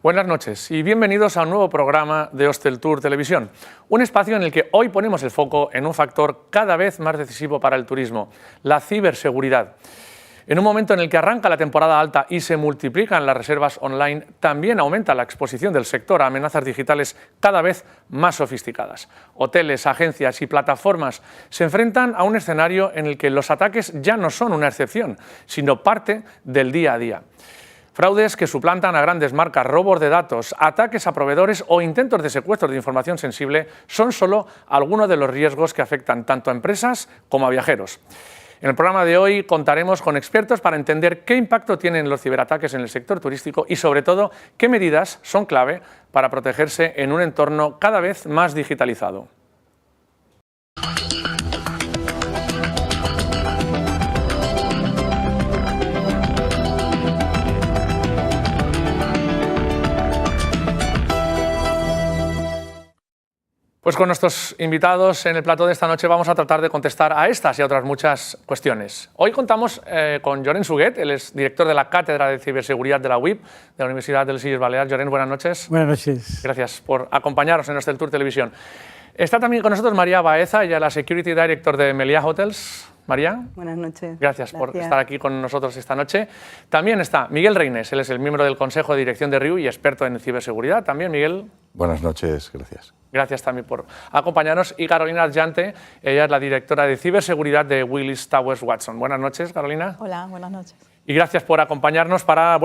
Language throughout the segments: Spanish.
Buenas noches y bienvenidos a un nuevo programa de Hosteltour Televisión, un espacio en el que hoy ponemos el foco en un factor cada vez más decisivo para el turismo, la ciberseguridad. En un momento en el que arranca la temporada alta y se multiplican las reservas online, también aumenta la exposición del sector a amenazas digitales cada vez más sofisticadas. Hoteles, agencias y plataformas se enfrentan a un escenario en el que los ataques ya no son una excepción, sino parte del día a día. Fraudes que suplantan a grandes marcas, robos de datos, ataques a proveedores o intentos de secuestro de información sensible son solo algunos de los riesgos que afectan tanto a empresas como a viajeros. En el programa de hoy contaremos con expertos para entender qué impacto tienen los ciberataques en el sector turístico y, sobre todo, qué medidas son clave para protegerse en un entorno cada vez más digitalizado. Pues con nuestros invitados en el plató de esta noche vamos a tratar de contestar a estas y a otras muchas cuestiones. Hoy contamos con Llorenç Huguet, él es director de la Cátedra de Ciberseguridad de la UIB, de la Universidad de les Illes Balears. Llorenç, buenas noches. Buenas noches. Gracias por acompañarnos en Hosteltour Televisión. Está también con nosotros María Baeza, ella es la Security Director de Meliá Hotels. María. Buenas noches. Gracias por estar aquí con nosotros esta noche. También está Miguel Reynés, él es el miembro del Consejo de Dirección de RIU y experto en ciberseguridad. También, Miguel. Buenas noches, gracias. Gracias también por acompañarnos. Y Carolina Argente, ella es la directora de ciberseguridad de Willis Towers Watson. Buenas noches, Carolina. Hola, buenas noches. Y gracias por acompañarnos para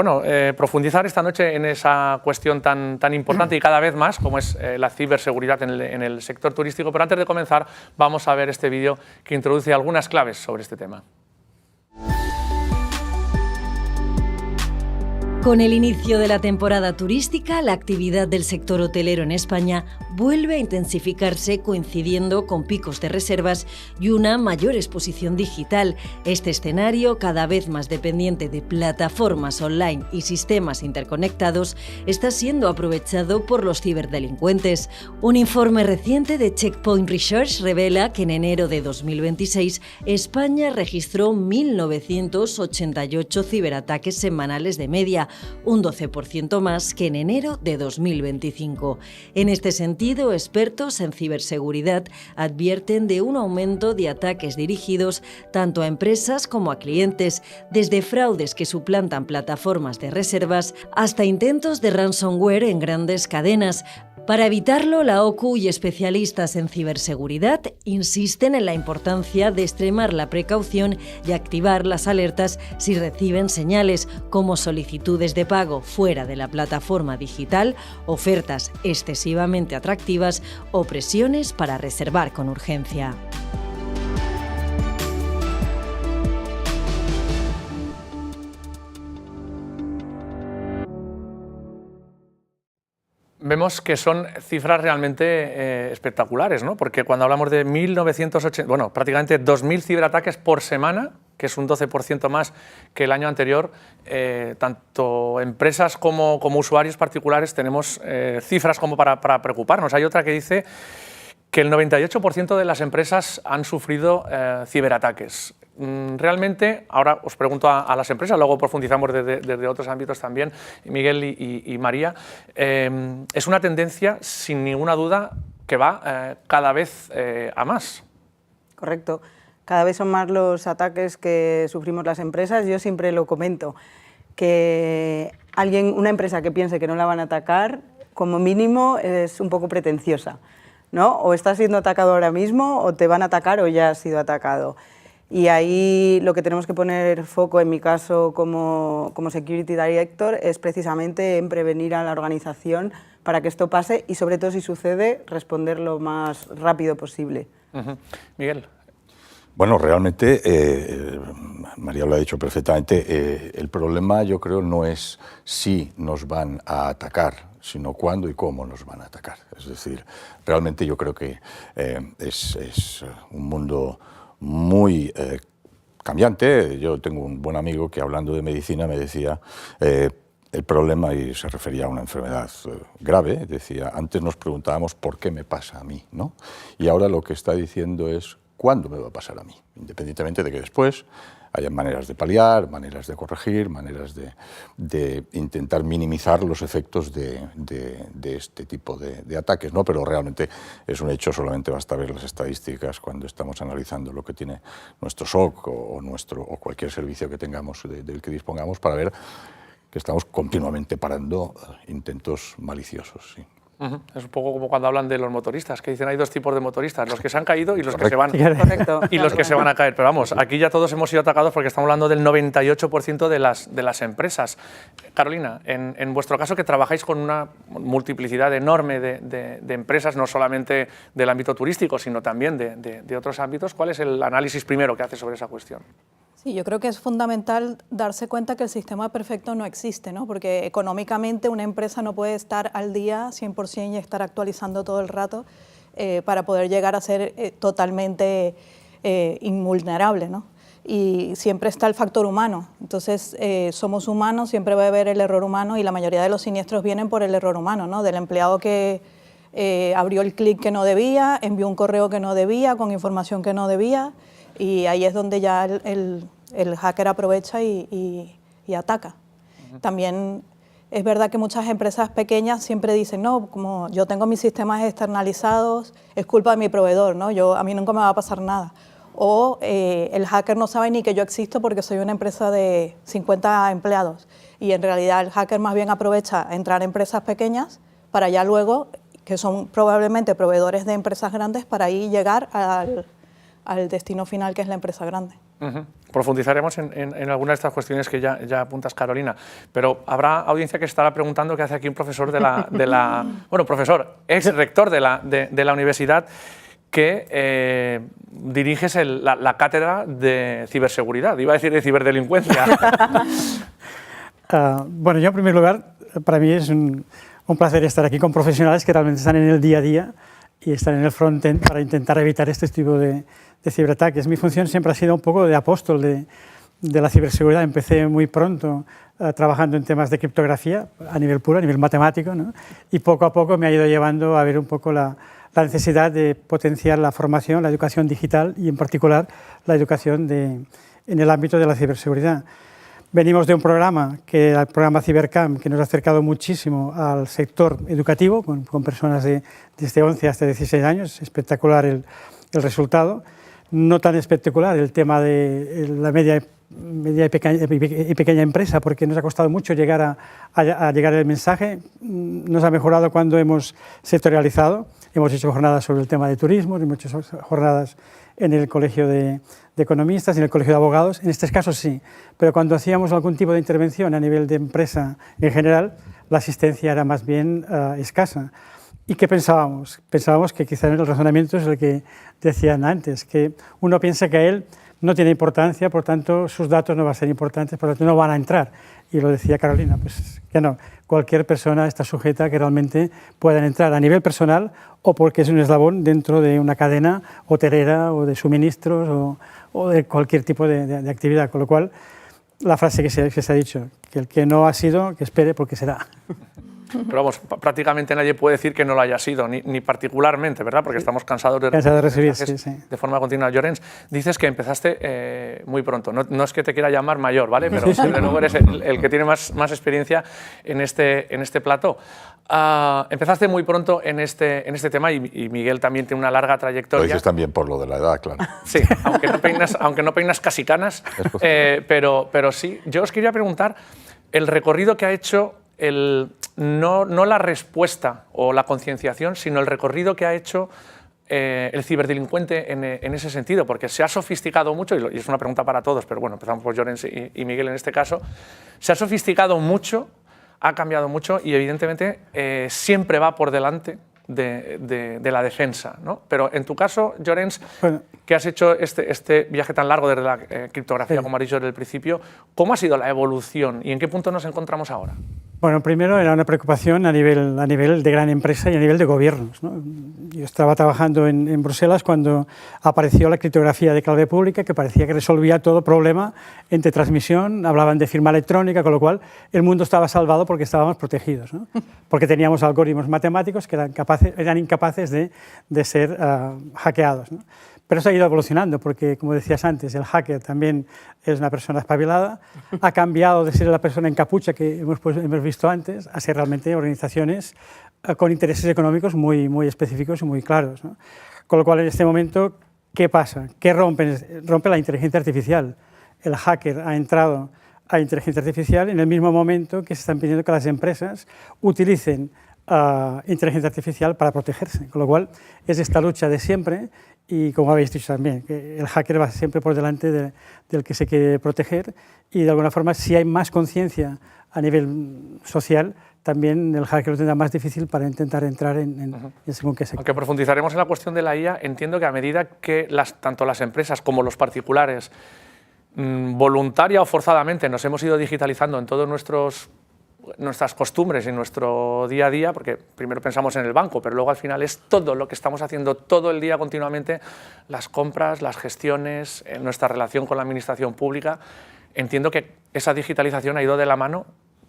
profundizar esta noche en esa cuestión tan importante y cada vez más como es la ciberseguridad en el sector turístico. Pero antes de comenzar vamos a ver este vídeo que introduce algunas claves sobre este tema. Con el inicio de la temporada turística, la actividad del sector hotelero en España vuelve a intensificarse coincidiendo con picos de reservas y una mayor exposición digital. Este escenario, cada vez más dependiente de plataformas online y sistemas interconectados, está siendo aprovechado por los ciberdelincuentes. Un informe reciente de Checkpoint Research revela que en enero de 2026 España registró 1.988 ciberataques semanales de media, un 12% más que en enero de 2025. En este sentido, expertos en ciberseguridad advierten de un aumento de ataques dirigidos tanto a empresas como a clientes, desde fraudes que suplantan plataformas de reservas hasta intentos de ransomware en grandes cadenas. Para evitarlo, la OCU y especialistas en ciberseguridad insisten en la importancia de extremar la precaución y activar las alertas si reciben señales como solicitudes de pago fuera de la plataforma digital, ofertas excesivamente atractivas o presiones para reservar con urgencia. Vemos que son cifras realmente espectaculares, ¿no? Porque cuando hablamos de 1.980, prácticamente 2.000 ciberataques por semana, que es un 12% más que el año anterior, tanto empresas como usuarios particulares tenemos cifras como para preocuparnos. Hay otra que dice que el 98% de las empresas han sufrido ciberataques. Realmente, ahora os pregunto a las empresas, luego profundizamos desde otros ámbitos también, Miguel y María, es una tendencia sin ninguna duda que va cada vez a más. Correcto. Cada vez son más los ataques que sufrimos las empresas. Yo siempre lo comento, que una empresa que piense que no la van a atacar, como mínimo es un poco pretenciosa, ¿no? O estás siendo atacado ahora mismo o te van a atacar o ya has sido atacado. Y ahí lo que tenemos que poner foco, en mi caso como Security Director, es precisamente en prevenir a la organización para que esto pase y, sobre todo, si sucede, responder lo más rápido posible. Miguel. Bueno, realmente, María lo ha dicho perfectamente, el problema yo creo no es si nos van a atacar, sino cuándo y cómo nos van a atacar. Es decir, realmente yo creo que es un mundo muy cambiante. Yo tengo un buen amigo que, hablando de medicina, me decía el problema, y se refería a una enfermedad grave, decía, antes nos preguntábamos por qué me pasa a mí, ¿no? Y ahora lo que está diciendo es cuándo me va a pasar a mí, independientemente de que después haya maneras de paliar, maneras de corregir, maneras de intentar minimizar los efectos de este tipo de ataques, ¿no? Pero realmente es un hecho, solamente basta ver las estadísticas cuando estamos analizando lo que tiene nuestro SOC o cualquier servicio que tengamos del que dispongamos para ver que estamos continuamente parando intentos maliciosos. Sí. Es un poco como cuando hablan de los motoristas, que dicen hay dos tipos de motoristas, los que se han caído y los que Correcto. se van Correcto. y los que se van a caer. Pero vamos, aquí ya todos hemos sido atacados porque estamos hablando del 98% de las empresas. Carolina, en vuestro caso, que trabajáis con una multiplicidad enorme de empresas, no solamente del ámbito turístico, sino también de otros ámbitos, ¿cuál es el análisis primero que haces sobre esa cuestión? Sí, yo creo que es fundamental darse cuenta que el sistema perfecto no existe, ¿no? Porque económicamente una empresa no puede estar al día 100% y estar actualizando todo el rato para poder llegar a ser totalmente invulnerable, ¿no? Y siempre está el factor humano. Entonces, somos humanos, siempre va a haber el error humano y la mayoría de los siniestros vienen por el error humano, ¿no? Del empleado que abrió el clic que no debía, envió un correo que no debía, con información que no debía, y ahí es donde ya el hacker aprovecha y ataca. También es verdad que muchas empresas pequeñas siempre dicen, no, como yo tengo mis sistemas externalizados, es culpa de mi proveedor, ¿no? A mí nunca me va a pasar nada. O el hacker no sabe ni que yo existo porque soy una empresa de 50 empleados. Y en realidad el hacker más bien aprovecha entrar a empresas pequeñas para ya luego, que son probablemente proveedores de empresas grandes, para ahí llegar al destino final, que es la empresa grande. Profundizaremos en algunas de estas cuestiones que ya apuntas, Carolina, pero habrá audiencia que estará preguntando qué hace aquí un profesor bueno, profesor, ex rector de la universidad, que diriges la cátedra de ciberseguridad, iba a decir de ciberdelincuencia. Bueno, yo en primer lugar, para mí es un placer estar aquí con profesionales que realmente están en el día a día y están en el front-end para intentar evitar este tipo de ciberataques. Mi función siempre ha sido un poco de apóstol de la ciberseguridad. Empecé muy pronto trabajando en temas de criptografía a nivel puro, a nivel matemático, ¿no? Y poco a poco me ha ido llevando a ver un poco la necesidad de potenciar la formación, la educación digital y en particular la educación en el ámbito de la ciberseguridad. Venimos de un programa, que era el programa Cybercamp, que nos ha acercado muchísimo al sector educativo, con personas desde 11 hasta 16 años. Espectacular el resultado. No tan espectacular el tema de la media y pequeña empresa, porque nos ha costado mucho llegar a llegar el mensaje. Nos ha mejorado cuando hemos sectorializado. Hemos hecho jornadas sobre el tema de turismo, hemos hecho jornadas en el colegio de economistas, en el colegio de abogados. En estos casos sí, pero cuando hacíamos algún tipo de intervención a nivel de empresa en general, la asistencia era más bien escasa. ¿Y qué pensábamos? Pensábamos que quizás el razonamiento es el que decían antes, que uno piensa que a él no tiene importancia, por tanto sus datos no van a ser importantes, por tanto no van a entrar. Y lo decía Carolina, pues que no, cualquier persona está sujeta a que realmente puedan entrar a nivel personal o porque es un eslabón dentro de una cadena hotelera o de suministros o de cualquier tipo de actividad, con lo cual la frase que se ha dicho, que el que no ha sido, que espere porque será. Pero vamos, prácticamente nadie puede decir que no lo haya sido, ni particularmente, ¿verdad? Porque estamos cansados de recibir sí. De forma continua. Llorens, dices que empezaste muy pronto. No es que te quiera llamar mayor, ¿vale? Pero desde luego eres el que tiene más experiencia en este plató. Empezaste muy pronto en este tema y Miguel también tiene una larga trayectoria. Lo dices también por lo de la edad, claro. Sí, aunque no peinas casi canas, pero sí. Yo os quería preguntar el recorrido que ha hecho no la respuesta o la concienciación, sino el recorrido que ha hecho el ciberdelincuente en ese sentido, porque se ha sofisticado mucho, y es una pregunta para todos, pero bueno, empezamos por Llorens y Miguel en este caso, se ha sofisticado mucho, ha cambiado mucho y evidentemente siempre va por delante de la defensa, ¿no? Pero en tu caso, Llorens, bueno, que has hecho este viaje tan largo desde la criptografía, como has dicho desde el principio, ¿cómo ha sido la evolución y en qué punto nos encontramos ahora? Bueno, primero era una preocupación a nivel de gran empresa y a nivel de gobiernos, ¿no? Yo estaba trabajando en Bruselas cuando apareció la criptografía de clave pública, que parecía que resolvía todo problema entre transmisión, hablaban de firma electrónica, con lo cual el mundo estaba salvado porque estábamos protegidos, ¿no? Porque teníamos algoritmos matemáticos que eran incapaces de ser hackeados, ¿no? Pero eso ha ido evolucionando porque, como decías antes, el hacker también es una persona espabilada, ha cambiado de ser la persona en capucha que hemos visto antes a ser realmente organizaciones con intereses económicos muy específicos y muy claros, ¿no? Con lo cual, en este momento, ¿qué pasa? ¿Qué rompe? Rompe la inteligencia artificial. El hacker ha entrado a inteligencia artificial en el mismo momento que se están pidiendo que las empresas utilicen inteligencia artificial para protegerse, con lo cual es esta lucha de siempre y, como habéis dicho también, que el hacker va siempre por delante del que se quiere proteger y, de alguna forma, si hay más conciencia a nivel social, también el hacker lo tendrá más difícil para intentar entrar en según qué sector. Aunque profundizaremos en la cuestión de la IA, entiendo que a medida que tanto las empresas como los particulares voluntaria o forzadamente nos hemos ido digitalizando en todos nuestras costumbres y nuestro día a día, porque primero pensamos en el banco, pero luego al final es todo lo que estamos haciendo todo el día continuamente, las compras, las gestiones, nuestra relación con la administración pública. Entiendo que esa digitalización ha ido de la mano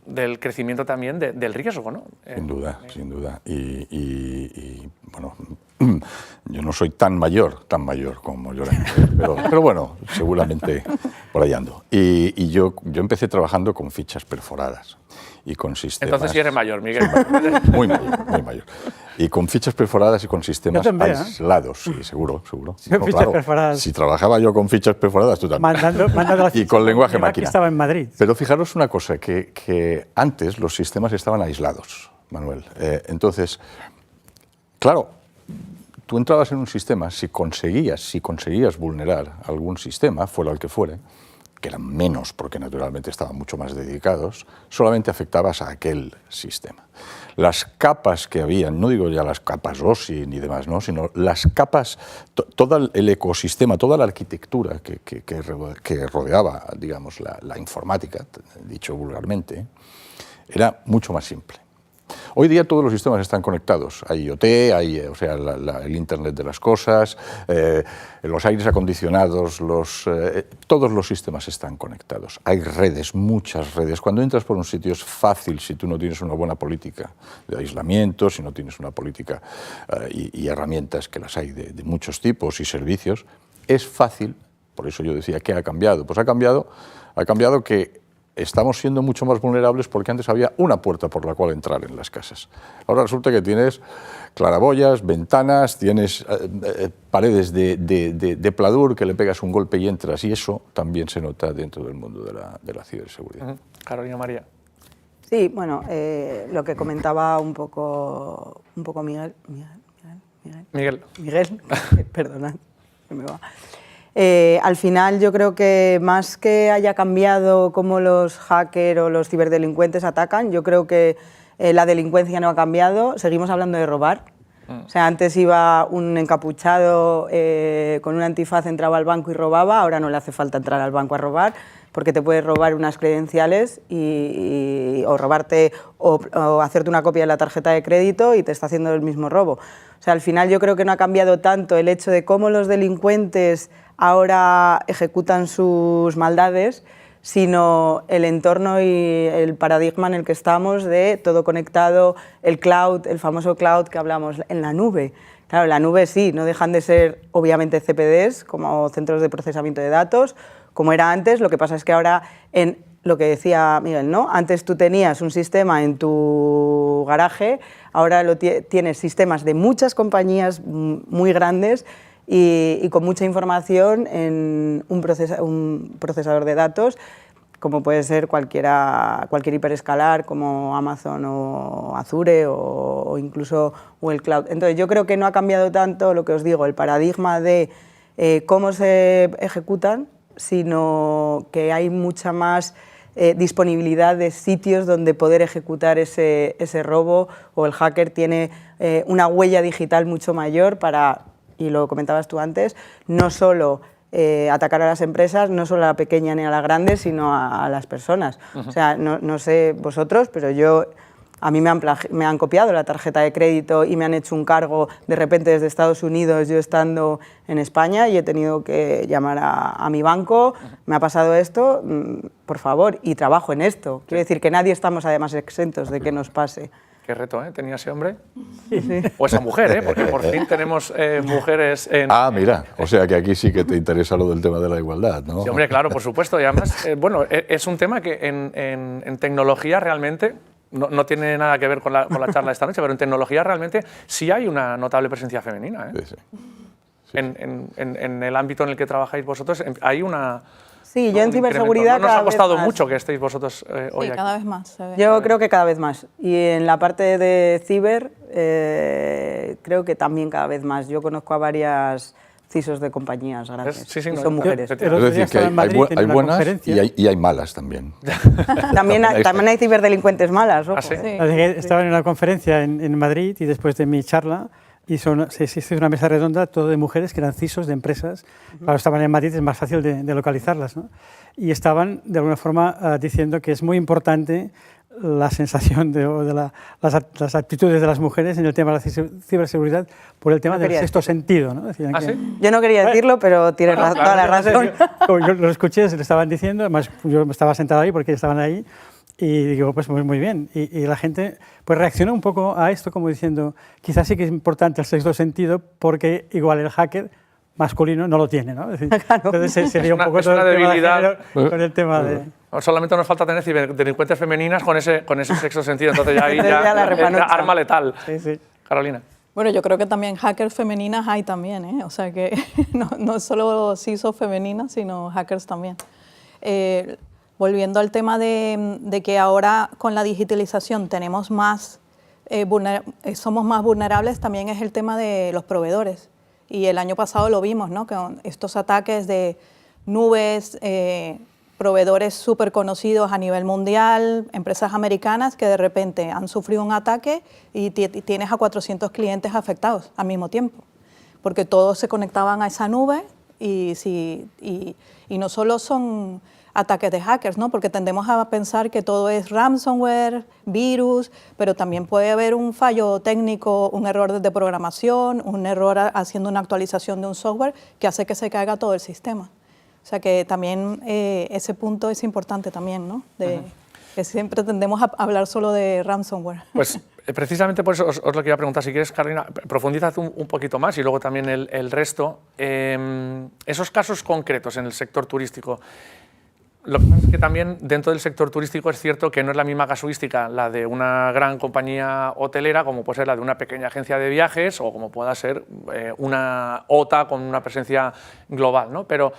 del crecimiento también del riesgo, ¿no? Sin duda, sin duda. Y bueno, yo no soy tan mayor como Llorente, pero bueno, seguramente por ahí ando. Y yo empecé trabajando con fichas perforadas y con sistemas... Entonces sí eres mayor, Miguel. Muy mayor, muy mayor. Y con fichas perforadas y con sistemas aislados, sí, seguro. No, fichas perforadas. Si trabajaba yo con fichas perforadas, tú también. Mandando las y con lenguaje máquina. Que estaba en Madrid. Pero fijaros una cosa, que antes los sistemas estaban aislados, Manuel. Entonces, claro, tú entrabas en un sistema, si conseguías vulnerar algún sistema, fuera el que fuere, que eran menos porque naturalmente estaban mucho más dedicados, solamente afectabas a aquel sistema. Las capas que había, no digo ya las capas OSI ni demás, ¿no? Sino las capas, todo el ecosistema, toda la arquitectura que rodeaba, digamos, la informática, dicho vulgarmente, era mucho más simple. Hoy día todos los sistemas están conectados. Hay IoT, hay el Internet de las cosas, los aires acondicionados, todos los sistemas están conectados. Hay redes, muchas redes. Cuando entras por un sitio es fácil, si tú no tienes una buena política de aislamiento, si no tienes una política y herramientas, que las hay de muchos tipos y servicios, es fácil. Por eso yo decía, ¿qué ha cambiado? Pues ha cambiado que estamos siendo mucho más vulnerables porque antes había una puerta por la cual entrar en las casas. Ahora resulta que tienes claraboyas, ventanas, tienes paredes de pladur que le pegas un golpe y entras, y eso también se nota dentro del mundo de la ciberseguridad. Carolina María. Sí, bueno, lo que comentaba un poco Miguel, perdonad, que me va. Al final yo creo que más que haya cambiado cómo los hackers o los ciberdelincuentes atacan, yo creo que la delincuencia no ha cambiado, seguimos hablando de robar. O sea, antes iba un encapuchado con un antifaz, entraba al banco y robaba, ahora no le hace falta entrar al banco a robar, porque te puedes robar unas credenciales o robarte o hacerte una copia de la tarjeta de crédito y te está haciendo el mismo robo. O sea, al final yo creo que no ha cambiado tanto el hecho de cómo los delincuentes ahora ejecutan sus maldades, sino el entorno y el paradigma en el que estamos de todo conectado, el cloud, el famoso cloud que hablamos, en la nube. Claro, la nube sí, no dejan de ser obviamente CPDs, como centros de procesamiento de datos, como era antes. Lo que pasa es que ahora, en lo que decía Miguel, ¿no? Antes tú tenías un sistema en tu garaje, ahora tienes sistemas de muchas compañías muy grandes y con mucha información en un procesador de datos, como puede ser cualquier hiperescalar como Amazon o Azure o incluso Google Cloud. Entonces yo creo que no ha cambiado tanto, lo que os digo, el paradigma de cómo se ejecutan, sino que hay mucha más disponibilidad de sitios donde poder ejecutar ese robo, o el hacker tiene una huella digital mucho mayor para, y lo comentabas tú antes, no solo atacar a las empresas, no solo a la pequeña ni a la grande, sino a las personas. O sea, no sé vosotros, pero a mí me han copiado la tarjeta de crédito y me han hecho un cargo de repente desde Estados Unidos, yo estando en España, y he tenido que llamar a mi banco, me ha pasado esto, por favor, y trabajo en esto. Quiero decir que nadie estamos además exentos de que nos pase. Qué reto, ¿eh? Tenía ese hombre. Sí, sí. O esa mujer, ¿eh? Porque por fin tenemos mujeres en... Ah, mira, o sea que aquí sí que te interesa lo del tema de la igualdad, ¿no? Sí, hombre, claro, por supuesto. Y además, bueno, es un tema que en tecnología realmente, no tiene nada que ver con la charla de esta noche, pero en tecnología realmente sí hay una notable presencia femenina, ¿eh? Sí, sí. En el ámbito en el que trabajáis vosotros hay una... Sí, yo en un ciberseguridad incremento. No nos cada ha costado vez más. mucho que estéis vosotros hoy Sí, aquí. cada vez más. Se ve. Yo creo que cada vez más. Y en la parte de ciber, creo que también cada vez más. Yo conozco a varias CISOs de compañías grandes Sí, sí, y no, son yo- mujeres. yo- El otro Es día decir, que estaba en Madrid en hay una buenas conferencia. y hay malas también. También hay ciberdelincuentes malas, ojo. ¿Ah, sí? Sí. Estaba en una conferencia en Madrid y después de mi charla se hizo una mesa redonda todo de mujeres que eran CISOs de empresas. Claro, estaban en Madrid, es más fácil de localizarlas, ¿no? Y estaban de alguna forma diciendo que es muy importante la sensación las actitudes de las mujeres en el tema de la ciberseguridad por el tema No del quería sexto sentido, ¿no? Decían ¿Ah, que- sí? Yo no quería decirlo, pero tienes Bueno, toda la razón. Como yo lo escuché, se lo estaban diciendo, además yo estaba sentado ahí porque estaban ahí y digo, pues muy bien. Y la gente pues reaccionó un poco a esto como diciendo, quizás sí que es importante el sexto sentido porque igual el hacker masculino no lo tiene, ¿no? Es decir, entonces sería un poco es una todo el tema de debilidad. género con el tema de... Solamente nos falta tener ciberdelincuentes femeninas con ese sexto sentido. Entonces ya ahí Entonces ya la es repanocha. arma letal. Sí, sí. Carolina. Bueno, yo creo que también hackers femeninas hay también, ¿eh? O sea que no solo CISO femeninas, sino hackers también. Volviendo al tema de que ahora con la digitalización tenemos más, somos más vulnerables, también es el tema de los proveedores. Y el año pasado lo vimos, ¿no? Con estos ataques de nubes, proveedores súper conocidos a nivel mundial, empresas americanas que de repente han sufrido un ataque y tienes a 400 clientes afectados al mismo tiempo, porque todos se conectaban a esa nube y no solo son ataques de hackers, ¿no? Porque tendemos a pensar que todo es ransomware, virus, pero también puede haber un fallo técnico, un error de programación, un error haciendo una actualización de un software que hace que se caiga todo el sistema. O sea que también ese punto es importante también, ¿no? Que siempre tendemos a hablar solo de ransomware. Pues precisamente por eso os lo quería preguntar. Si quieres, Carolina, profundiza un poquito más y luego también el resto. Esos casos concretos en el sector turístico. Lo que pasa es que también dentro del sector turístico es cierto que no es la misma casuística la de una gran compañía hotelera como puede ser la de una pequeña agencia de viajes o como pueda ser una OTA con una presencia global, ¿no? Pero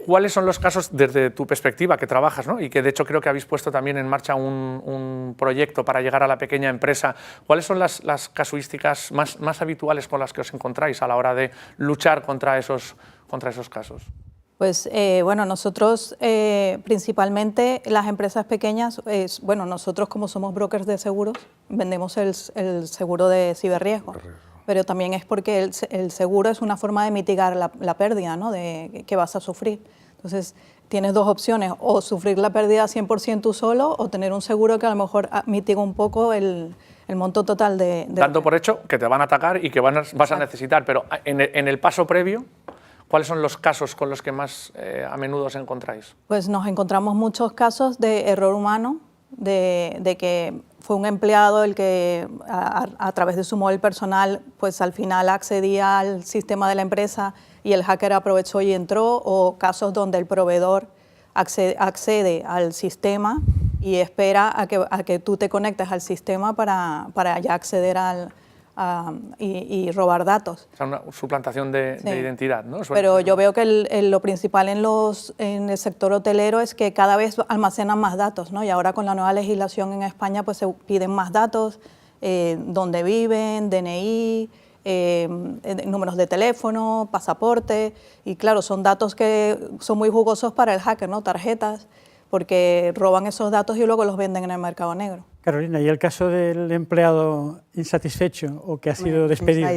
¿cuáles son los casos desde tu perspectiva que trabajas, ¿no? Y que de hecho creo que habéis puesto también en marcha un proyecto para llegar a la pequeña empresa? ¿Cuáles son las casuísticas más habituales con las que os encontráis a la hora de luchar contra esos casos? Pues bueno, nosotros principalmente las empresas pequeñas, bueno, nosotros como somos brokers de seguros, vendemos el seguro de ciberriesgo, pero también es porque el seguro es una forma de mitigar la pérdida, ¿no? que vas a sufrir. Entonces tienes dos opciones, o sufrir la pérdida 100% tú solo o tener un seguro que a lo mejor mitiga un poco el monto total de... Dando por hecho que te van a atacar y que vas a necesitar, pero en el paso previo, ¿cuáles son los casos con los que más a menudo os encontráis? Pues nos encontramos muchos casos de error humano, de que fue un empleado el que a través de su móvil personal pues al final accedía al sistema de la empresa y el hacker aprovechó y entró, o casos donde el proveedor accede al sistema y espera a que tú te conectes al sistema para ya acceder y robar datos. O sea, una suplantación de identidad, ¿no? Pero yo veo que lo principal en el sector hotelero es que cada vez almacenan más datos, ¿no? Y ahora con la nueva legislación en España pues se piden más datos, dónde viven, DNI, números de teléfono, pasaporte, y claro, son datos que son muy jugosos para el hacker, ¿no? Tarjetas, porque roban esos datos y luego los venden en el mercado negro. Carolina, ¿y el caso del empleado insatisfecho o que ha sido despedido,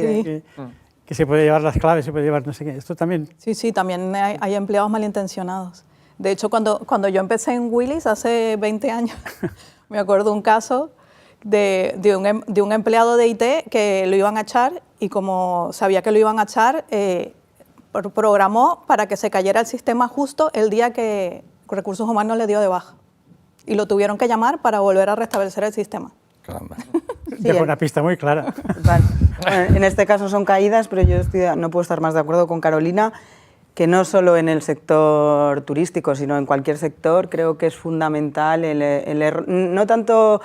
que se puede llevar las claves, se puede llevar no sé qué? Esto también... Sí, también hay empleados malintencionados. De hecho, cuando yo empecé en Willis hace 20 años, me acuerdo un caso de un empleado de IT que lo iban a echar y como sabía que lo iban a echar, programó para que se cayera el sistema justo el día que Recursos Humanos le dio de baja. Y lo tuvieron que llamar para volver a restablecer el sistema. caramba. Dejo una pista muy clara. Total. Bueno, en este caso son caídas, pero yo no puedo estar más de acuerdo con Carolina, que no solo en el sector turístico, sino en cualquier sector, creo que es fundamental el error, no tanto,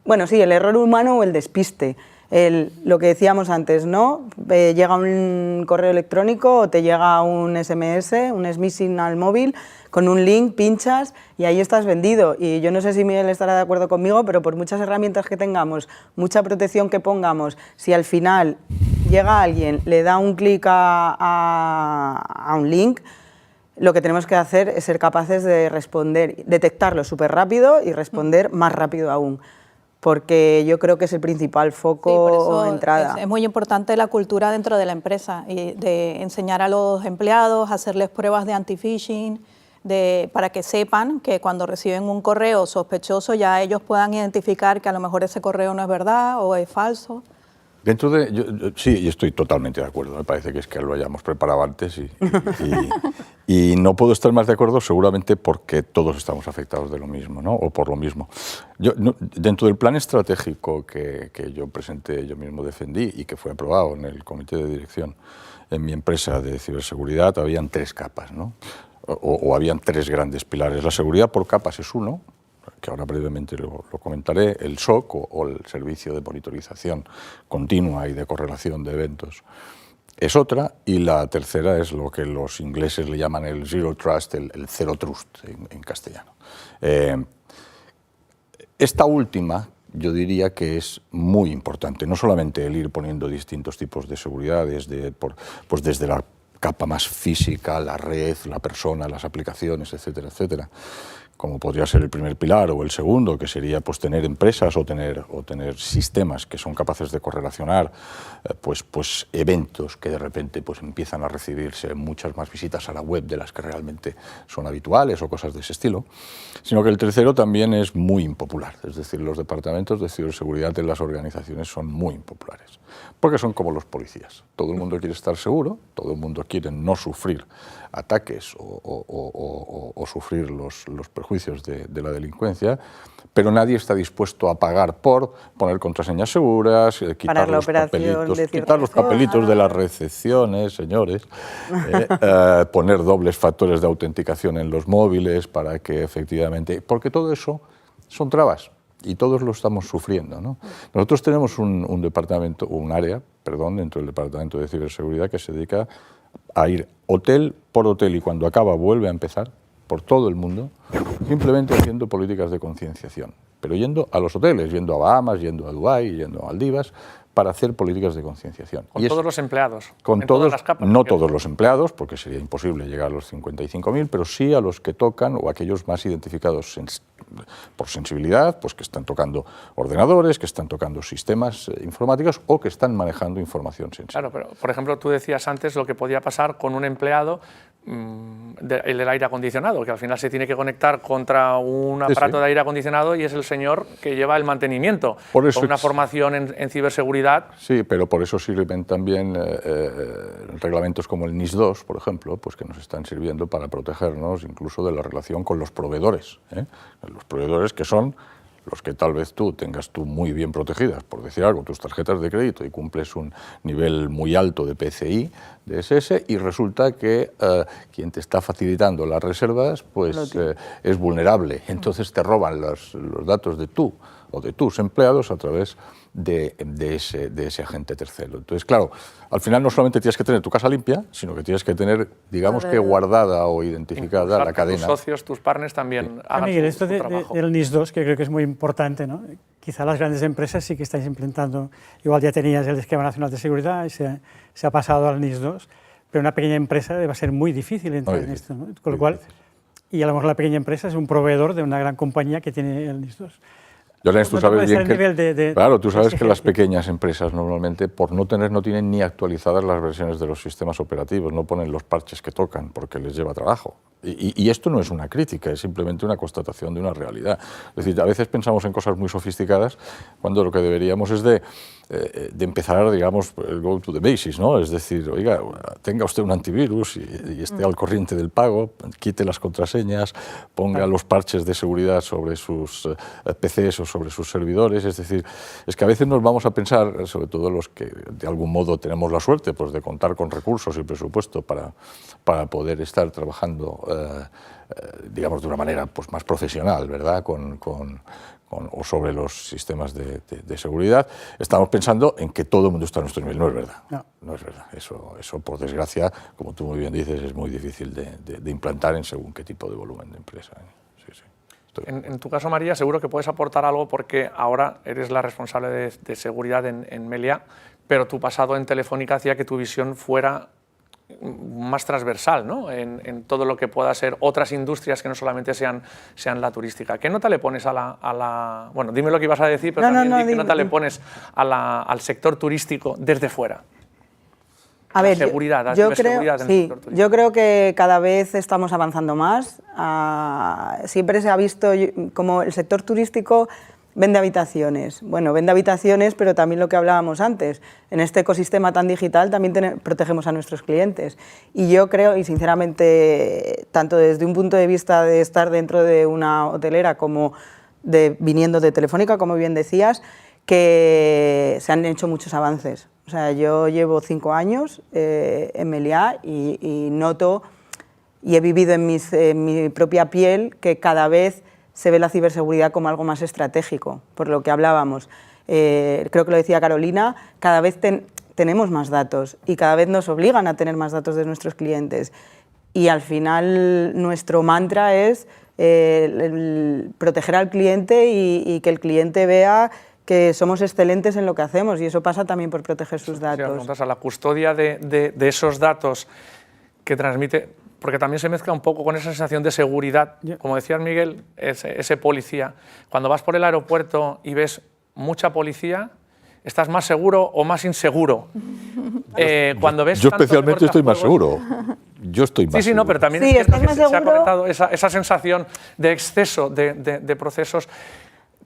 bueno, sí, el error humano o el despiste. Lo que decíamos antes, ¿no? Llega un correo electrónico o te llega un SMS, un smishing al móvil, con un link, pinchas y ahí estás vendido. Y yo no sé si Miguel estará de acuerdo conmigo, pero por muchas herramientas que tengamos, mucha protección que pongamos, si al final llega alguien, le da un clic a un link, lo que tenemos que hacer es ser capaces de responder, detectarlo súper rápido y responder más rápido aún. Porque yo creo que es el principal foco o entrada. Es muy importante la cultura dentro de la empresa y de enseñar a los empleados, hacerles pruebas de anti-phishing, para que sepan que cuando reciben un correo sospechoso ya ellos puedan identificar que a lo mejor ese correo no es verdad o es falso. Dentro de, sí, y estoy totalmente de acuerdo. Me parece que es que lo hayamos preparado antes y no puedo estar más de acuerdo, seguramente porque todos estamos afectados de lo mismo, ¿no? O por lo mismo. Dentro del plan estratégico que yo presenté, yo mismo defendí y que fue aprobado en el comité de dirección en mi empresa de ciberseguridad, habían 3 capas, ¿no? O habían 3 grandes pilares. La seguridad por capas es uno, que ahora brevemente lo comentaré, el SOC o el servicio de monitorización continua y de correlación de eventos es otra, y la tercera es lo que los ingleses le llaman el Zero Trust, el Cero Trust en castellano. Esta última yo diría que es muy importante, no solamente el ir poniendo distintos tipos de seguridad, pues desde la capa más física, la red, la persona, las aplicaciones, etcétera, etcétera, como podría ser el primer pilar, o el segundo, que sería pues tener empresas o tener sistemas que son capaces de correlacionar pues eventos que de repente pues empiezan a recibirse muchas más visitas a la web de las que realmente son habituales o cosas de ese estilo, sino que el tercero también es muy impopular, es decir, los departamentos de ciberseguridad en las organizaciones son muy impopulares, porque son como los policías, todo el mundo quiere estar seguro, todo el mundo quiere no sufrir ataques o sufrir los perjuicios de la delincuencia, pero nadie está dispuesto a pagar por poner contraseñas seguras, quitar los papelitos de las recepciones, señores, poner dobles factores de autenticación en los móviles para que efectivamente, porque todo eso son trabas y todos lo estamos sufriendo, ¿no? Nosotros tenemos un área dentro del Departamento de Ciberseguridad que se dedica a ir hotel por hotel y cuando acaba vuelve a empezar por todo el mundo, simplemente haciendo políticas de concienciación, pero yendo a los hoteles, yendo a Bahamas, yendo a Dubái, yendo a Maldivas, para hacer políticas de concienciación. Con todos los empleados, con todas las capas. No todos los empleados, porque sería imposible llegar a los 55.000, pero sí a los que tocan o aquellos más identificados por sensibilidad, pues que están tocando ordenadores, que están tocando sistemas informáticos o que están manejando información sensible. Claro, pero por ejemplo tú decías antes lo que podía pasar con un empleado el del aire acondicionado, que al final se tiene que conectar contra un aparato de aire acondicionado y es el señor que lleva el mantenimiento, con una formación en ciberseguridad. Sí, pero por eso sirven también reglamentos como el NIS 2, por ejemplo, pues que nos están sirviendo para protegernos incluso de la relación con los proveedores, los proveedores que son los que tal vez tú tengas muy bien protegidas, por decir algo, tus tarjetas de crédito y cumples un nivel muy alto de PCI, de SS, y resulta que quien te está facilitando las reservas pues es vulnerable. Entonces te roban los datos de tú o de tus empleados a través de ese agente tercero. Entonces, claro, al final no solamente tienes que tener tu casa limpia, sino que tienes que tener, digamos que guardada o identificada la cadena. Tus socios, tus partners también hagan Miguel, su trabajo. Del NIS 2, que creo que es muy importante, ¿no? Quizá las grandes empresas sí que estáis implementando, igual ya tenías el Esquema Nacional de Seguridad y se ha pasado al NIS 2, pero una pequeña empresa va a ser muy difícil entrar en esto, ¿no? Con lo cual, y a lo mejor la pequeña empresa es un proveedor de una gran compañía que tiene el NIS 2. Llorens, tú sabes bien claro, tú sabes que las pequeñas empresas normalmente, por no tienen ni actualizadas las versiones de los sistemas operativos, no ponen los parches que tocan porque les lleva trabajo. Y esto no es una crítica, es simplemente una constatación de una realidad. Es decir, a veces pensamos en cosas muy sofisticadas cuando lo que deberíamos es de empezar, digamos, el go to the basics, ¿no? Es decir, oiga, tenga usted un antivirus y esté al corriente del pago, quite las contraseñas, ponga los parches de seguridad sobre sus PCs o sobre sus servidores. Es decir, es que a veces nos vamos a pensar, sobre todo los que de algún modo tenemos la suerte pues, de contar con recursos y presupuesto para poder estar trabajando, digamos, de una manera pues, más profesional, ¿verdad? O sobre los sistemas de seguridad, estamos pensando en que todo el mundo está a nuestro nivel. No es verdad. No es verdad. Eso, por desgracia, como tú muy bien dices, es muy difícil de implantar en según qué tipo de volumen de empresa. Sí, sí. En tu caso, María, seguro que puedes aportar algo porque ahora eres la responsable de seguridad en Meliá, pero tu pasado en Telefónica hacía que tu visión fuera más transversal, ¿no? en todo lo que pueda ser otras industrias que no solamente sean la turística. ¿Qué nota le pones a la bueno, dime lo que ibas a decir, pero también qué nota le pones al sector turístico desde fuera? A ver, seguridad, yo creo que cada vez estamos avanzando más. Siempre se ha visto como el sector turístico vende habitaciones. Bueno, vende habitaciones, pero también lo que hablábamos antes, en este ecosistema tan digital también protegemos a nuestros clientes. Y yo creo, y sinceramente, tanto desde un punto de vista de estar dentro de una hotelera como viniendo de Telefónica, como bien decías, que se han hecho muchos avances. O sea, yo llevo 5 años en Meliá y noto, y he vivido en mi propia piel, que cada vez se ve la ciberseguridad como algo más estratégico, por lo que hablábamos. Creo que lo decía Carolina, cada vez tenemos más datos y cada vez nos obligan a tener más datos de nuestros clientes. Y al final nuestro mantra es proteger al cliente y que el cliente vea que somos excelentes en lo que hacemos, y eso pasa también por proteger sus datos. A la custodia de esos datos que transmite, porque también se mezcla un poco con esa sensación de seguridad, como decía Miguel, ese policía. Cuando vas por el aeropuerto y ves mucha policía, ¿estás más seguro o más inseguro? Cuando ves yo especialmente estoy más seguro. Yo estoy más seguro. Sí, no, pero también es cierto que se ha comentado esa sensación de exceso de procesos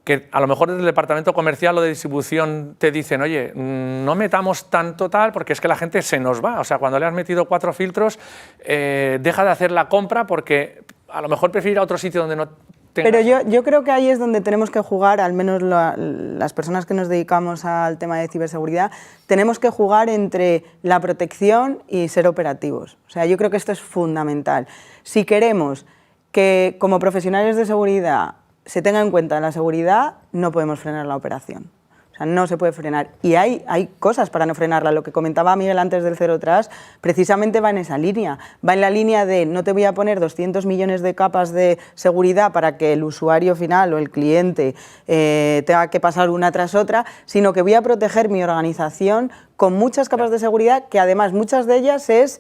que a lo mejor desde el departamento comercial o de distribución te dicen, oye, no metamos tanto tal porque es que la gente se nos va. O sea, cuando le has metido 4 filtros, deja de hacer la compra porque a lo mejor prefiere ir a otro sitio donde no tenga... Pero yo creo que ahí es donde tenemos que jugar, al menos las personas que nos dedicamos al tema de ciberseguridad, tenemos que jugar entre la protección y ser operativos. O sea, yo creo que esto es fundamental. Si queremos que como profesionales de seguridad se tenga en cuenta la seguridad, no podemos frenar la operación. O sea, no se puede frenar. Y hay cosas para no frenarla. Lo que comentaba Miguel antes del Zero Trust, precisamente va en esa línea. Va en la línea de no te voy a poner 200 millones de capas de seguridad para que el usuario final o el cliente tenga que pasar una tras otra, sino que voy a proteger mi organización con muchas capas de seguridad, que además muchas de ellas es,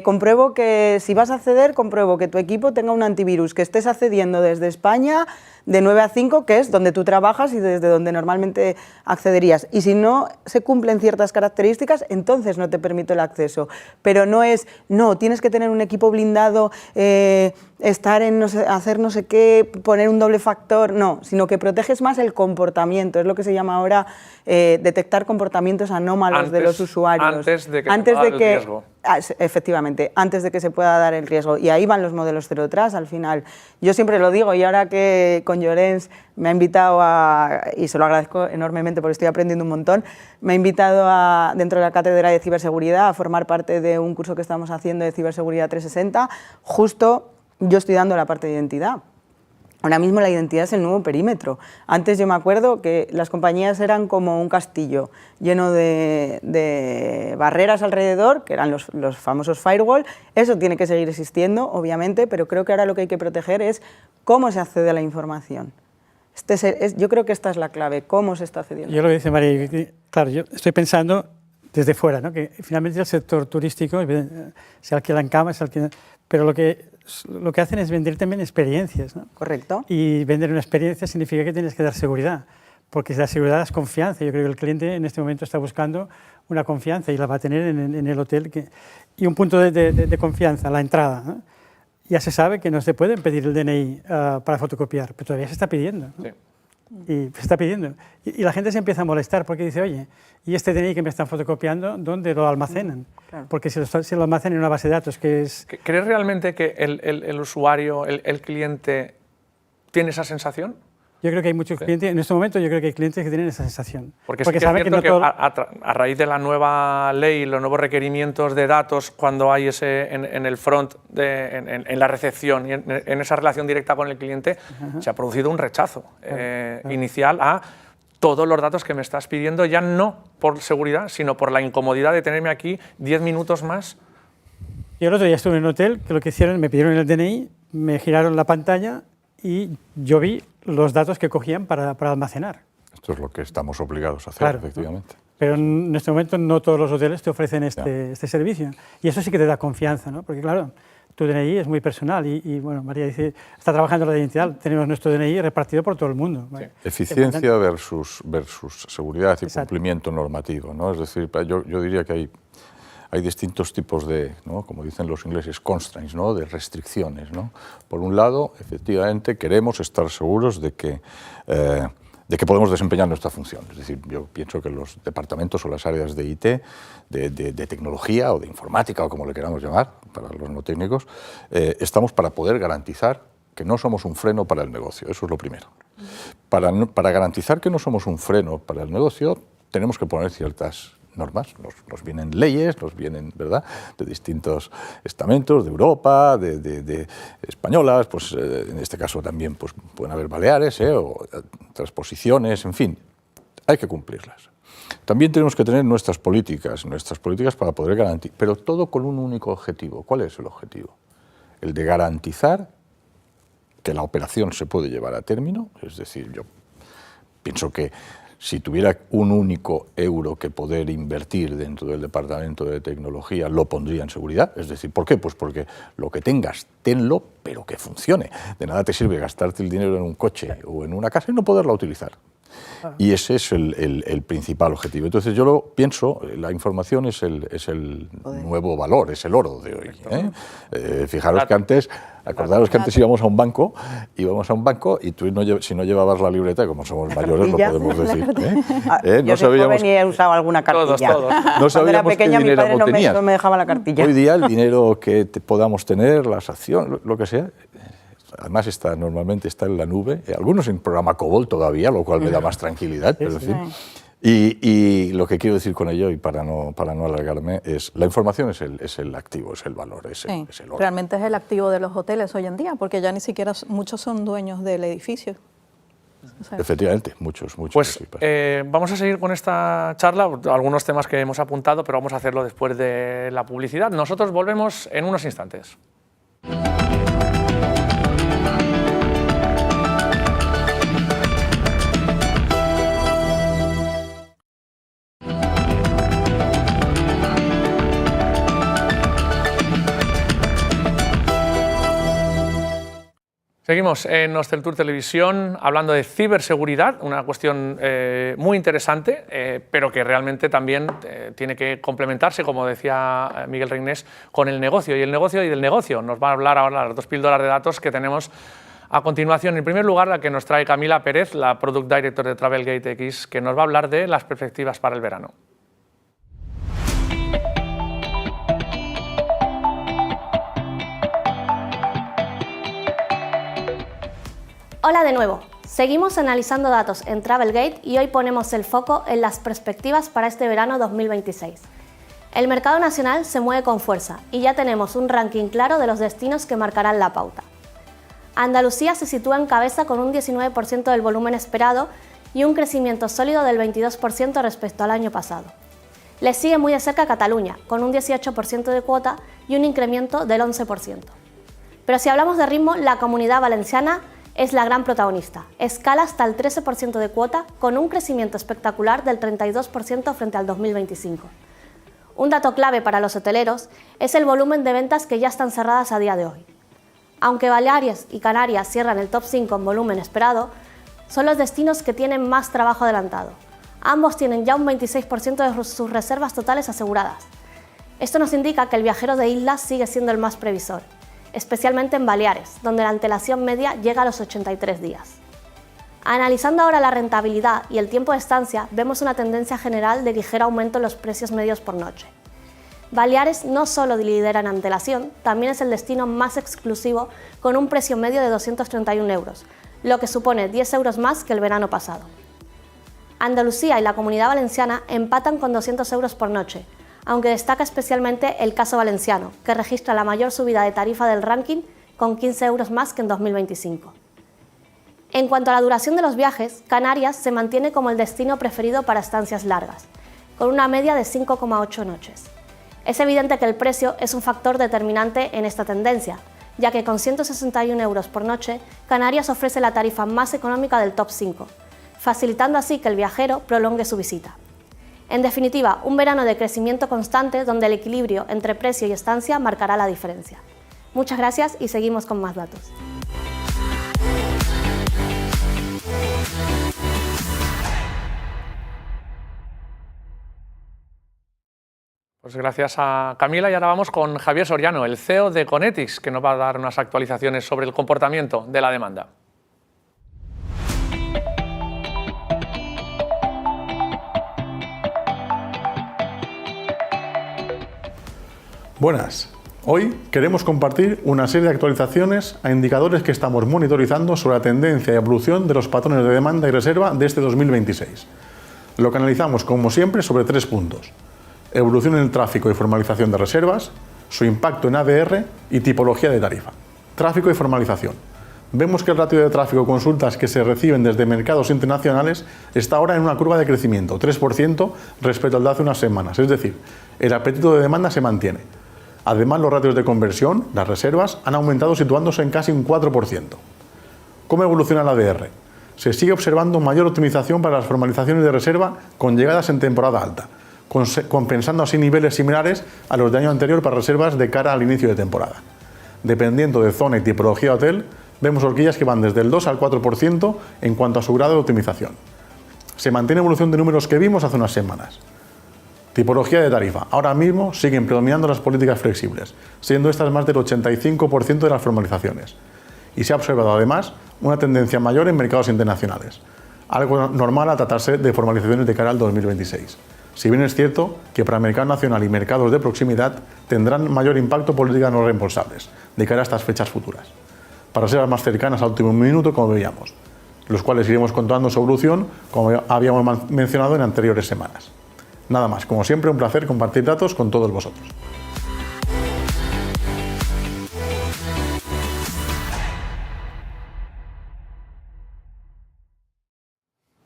compruebo que si vas a acceder, compruebo que tu equipo tenga un antivirus, que estés accediendo desde España de 9 a 5, que es donde tú trabajas y desde donde normalmente accederías. Y si no se cumplen ciertas características, entonces no te permito el acceso. Pero no es, no, tienes que tener un equipo blindado, estar en no sé, hacer no sé qué, poner un doble factor, no, sino que proteges más el comportamiento, es lo que se llama ahora detectar comportamientos anómalos de los usuarios. Antes de que se pueda dar el riesgo. Efectivamente, antes de que se pueda dar el riesgo. Y ahí van los modelos Zero Trust al final. Yo siempre lo digo, y ahora que con Llorens me ha invitado y se lo agradezco enormemente porque estoy aprendiendo un montón, me ha invitado dentro de la cátedra de ciberseguridad a formar parte de un curso que estamos haciendo de ciberseguridad 360. Justo yo estoy dando la parte de identidad. Ahora mismo la identidad es el nuevo perímetro. Antes yo me acuerdo que las compañías eran como un castillo lleno de barreras alrededor, que eran los famosos firewall. Eso tiene que seguir existiendo, obviamente, pero creo que ahora lo que hay que proteger es cómo se accede a la información. Yo creo que esta es la clave, cómo se está accediendo. Yo lo que dice María, claro, yo estoy pensando desde fuera, ¿no? Que finalmente el sector turístico se alquilan camas, pero lo que hacen es vender también experiencias, ¿no? Correcto. Y vender una experiencia significa que tienes que dar seguridad, porque la seguridad es confianza. Yo creo que el cliente en este momento está buscando una confianza y la va a tener en el hotel. Y un punto de confianza, la entrada, ¿no? Ya se sabe que no se puede pedir el DNI para fotocopiar, pero todavía se está pidiendo, ¿no? Sí. y se está pidiendo. Y la gente se empieza a molestar porque dice, oye, ¿y este DNI que me están fotocopiando, dónde lo almacenan? Claro. Porque si lo almacenan en una base de datos que es... ¿Crees realmente que el usuario, el cliente, tiene esa sensación? Yo creo que hay muchos clientes, en este momento yo creo que hay clientes que tienen esa sensación. Porque sí que es cierto que a raíz de la nueva ley, los nuevos requerimientos de datos, cuando hay en el front, en la recepción y en esa relación directa con el cliente, se ha producido un rechazo inicial a todos los datos que me estás pidiendo, ya no por seguridad, sino por la incomodidad de tenerme aquí 10 minutos más. Yo el otro día estuve en un hotel que lo que hicieron, me pidieron el DNI, me giraron la pantalla y yo vi los datos que cogían para almacenar. Esto es lo que estamos obligados a hacer, Claro, efectivamente. Pero en este momento no todos los hoteles te ofrecen este servicio. Y eso sí que te da confianza, ¿no? Porque claro, tu DNI es muy personal y bueno, María dice, está trabajando en la identidad, tenemos nuestro DNI repartido por todo el mundo. ¿Vale? Eficiencia versus seguridad y Exacto. cumplimiento normativo, ¿no? Es decir, yo diría que hay distintos tipos de, ¿no?, como dicen los ingleses, constraints, ¿no?, de restricciones, ¿no? Por un lado, efectivamente, queremos estar seguros de que podemos desempeñar nuestra función. Es decir, yo pienso que los departamentos o las áreas de IT, de tecnología o de informática o como le queramos llamar, para los no técnicos, estamos para poder garantizar que no somos un freno para el negocio. Eso es lo primero. Para garantizar que no somos un freno para el negocio, tenemos que poner ciertas normas, nos vienen leyes, nos vienen, ¿verdad?, de distintos estamentos, de Europa, de españolas, pues en este caso también pues, pueden haber baleares, o transposiciones, en fin, hay que cumplirlas. También tenemos que tener nuestras políticas para poder garantizar, pero todo con un único objetivo. ¿Cuál es el objetivo? El de garantizar que la operación se puede llevar a término, es decir, yo pienso que si tuviera un único euro que poder invertir dentro del departamento de tecnología, lo pondría en seguridad. Es decir, ¿por qué? Pues porque lo que tengas, tenlo, pero que funcione. De nada te sirve gastarte el dinero en un coche o en una casa y no poderla utilizar. Y ese es el principal objetivo. Entonces yo lo pienso, la información es el nuevo valor, es el oro de hoy. Fijaros que antes, acordaros que antes íbamos a un banco y tú si no llevabas la libreta, como somos mayores lo podemos decir. Yo soy joven y he usado alguna cartilla. Todos. No sabíamos qué dinero tenías. No me dejaba la cartilla. Hoy día el dinero que podamos tener, las acciones, lo que sea, además normalmente está en la nube, algunos en programa COBOL todavía, lo cual me da más tranquilidad, pero en fin. Y lo que quiero decir con ello, y para no alargarme, es la información es el activo, es el valor, es el oro. Realmente es el activo de los hoteles hoy en día, porque ya ni siquiera muchos son dueños del edificio. O sea, efectivamente, muchos. Pues vamos a seguir con esta charla, algunos temas que hemos apuntado, pero vamos a hacerlo después de la publicidad. Nosotros volvemos en unos instantes. Seguimos en Nosteltour Televisión hablando de ciberseguridad, una cuestión muy interesante, pero que realmente también tiene que complementarse, como decía Miguel Reynés, con el negocio. Y el negocio y del negocio. Nos va a hablar ahora las 2 píldoras de datos que tenemos a continuación. En primer lugar, la que nos trae Camila Pérez, la Product Director de Travelgate X, que nos va a hablar de las perspectivas para el verano. Hola de nuevo, seguimos analizando datos en Travelgate y hoy ponemos el foco en las perspectivas para este verano 2026. El mercado nacional se mueve con fuerza y ya tenemos un ranking claro de los destinos que marcarán la pauta. Andalucía se sitúa en cabeza con un 19% del volumen esperado y un crecimiento sólido del 22% respecto al año pasado. Le sigue muy de cerca Cataluña, con un 18% de cuota y un incremento del 11%. Pero si hablamos de ritmo, la Comunidad Valenciana es la gran protagonista. Escala hasta el 13% de cuota, con un crecimiento espectacular del 32% frente al 2025. Un dato clave para los hoteleros es el volumen de ventas que ya están cerradas a día de hoy. Aunque Baleares y Canarias cierran el top 5 en volumen esperado, son los destinos que tienen más trabajo adelantado. Ambos tienen ya un 26% de sus reservas totales aseguradas. Esto nos indica que el viajero de islas sigue siendo el más previsor, especialmente en Baleares, donde la antelación media llega a los 83 días. Analizando ahora la rentabilidad y el tiempo de estancia, vemos una tendencia general de ligero aumento en los precios medios por noche. Baleares no solo lidera en antelación, también es el destino más exclusivo con un precio medio de 231 euros, lo que supone 10 euros más que el verano pasado. Andalucía y la Comunidad Valenciana empatan con 200 euros por noche, aunque destaca especialmente el caso valenciano, que registra la mayor subida de tarifa del ranking con 15 euros más que en 2025. En cuanto a la duración de los viajes, Canarias se mantiene como el destino preferido para estancias largas, con una media de 5,8 noches. Es evidente que el precio es un factor determinante en esta tendencia, ya que con 161 euros por noche, Canarias ofrece la tarifa más económica del top 5, facilitando así que el viajero prolongue su visita. En definitiva, un verano de crecimiento constante donde el equilibrio entre precio y estancia marcará la diferencia. Muchas gracias y seguimos con más datos. Pues gracias a Camila y ahora vamos con Javier Soriano, el CEO de Conetix, que nos va a dar unas actualizaciones sobre el comportamiento de la demanda. Buenas. Hoy queremos compartir una serie de actualizaciones a indicadores que estamos monitorizando sobre la tendencia y evolución de los patrones de demanda y reserva de este 2026. Lo que analizamos, como siempre, sobre 3 puntos: evolución en el tráfico y formalización de reservas, su impacto en ADR y tipología de tarifa. Tráfico y formalización. Vemos que el ratio de tráfico de consultas que se reciben desde mercados internacionales está ahora en una curva de crecimiento, 3% respecto al de hace unas semanas, es decir, el apetito de demanda se mantiene. Además, los ratios de conversión, las reservas, han aumentado situándose en casi un 4%. ¿Cómo evoluciona el ADR? Se sigue observando mayor optimización para las formalizaciones de reserva con llegadas en temporada alta, compensando así niveles similares a los del año anterior para reservas de cara al inicio de temporada. Dependiendo de zona y tipología de hotel, vemos horquillas que van desde el 2 al 4% en cuanto a su grado de optimización. Se mantiene evolución de números que vimos hace unas semanas. Tipología de tarifa. Ahora mismo siguen predominando las políticas flexibles, siendo estas más del 85% de las formalizaciones. Y se ha observado además una tendencia mayor en mercados internacionales, algo normal al tratarse de formalizaciones de cara al 2026. Si bien es cierto que para el mercado nacional y mercados de proximidad tendrán mayor impacto políticas no reembolsables de cara a estas fechas futuras, para ser las más cercanas al último minuto, como veíamos, los cuales iremos contando su evolución, como habíamos mencionado en anteriores semanas. Nada más, como siempre, un placer compartir datos con todos vosotros.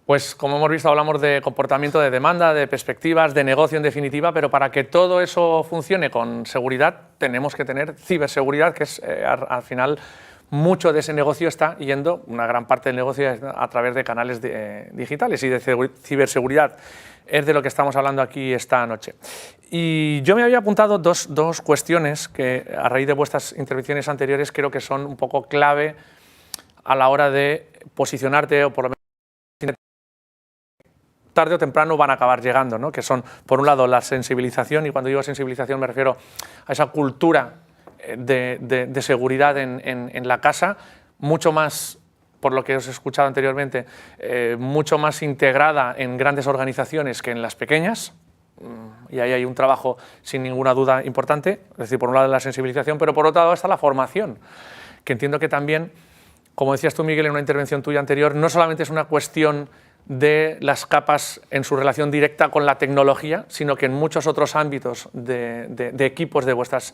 Pues como hemos visto, hablamos de comportamiento de demanda, de perspectivas, de negocio en definitiva, pero para que todo eso funcione con seguridad tenemos que tener ciberseguridad, que es al final mucho de ese negocio está yendo, una gran parte del negocio a través de canales digitales, y de ciberseguridad es de lo que estamos hablando aquí esta noche. Y yo me había apuntado dos cuestiones que a raíz de vuestras intervenciones anteriores creo que son un poco clave a la hora de posicionarte, o por lo menos tarde o temprano van a acabar llegando, ¿no? Que son, por un lado, la sensibilización, y cuando digo sensibilización me refiero a esa cultura de seguridad en la casa, mucho más, por lo que os he escuchado anteriormente, mucho más integrada en grandes organizaciones que en las pequeñas, y ahí hay un trabajo sin ninguna duda importante, es decir, por un lado la sensibilización, pero por otro lado está la formación, que entiendo que también, como decías tú, Miguel, en una intervención tuya anterior, no solamente es una cuestión de las capas en su relación directa con la tecnología, sino que en muchos otros ámbitos de equipos de vuestras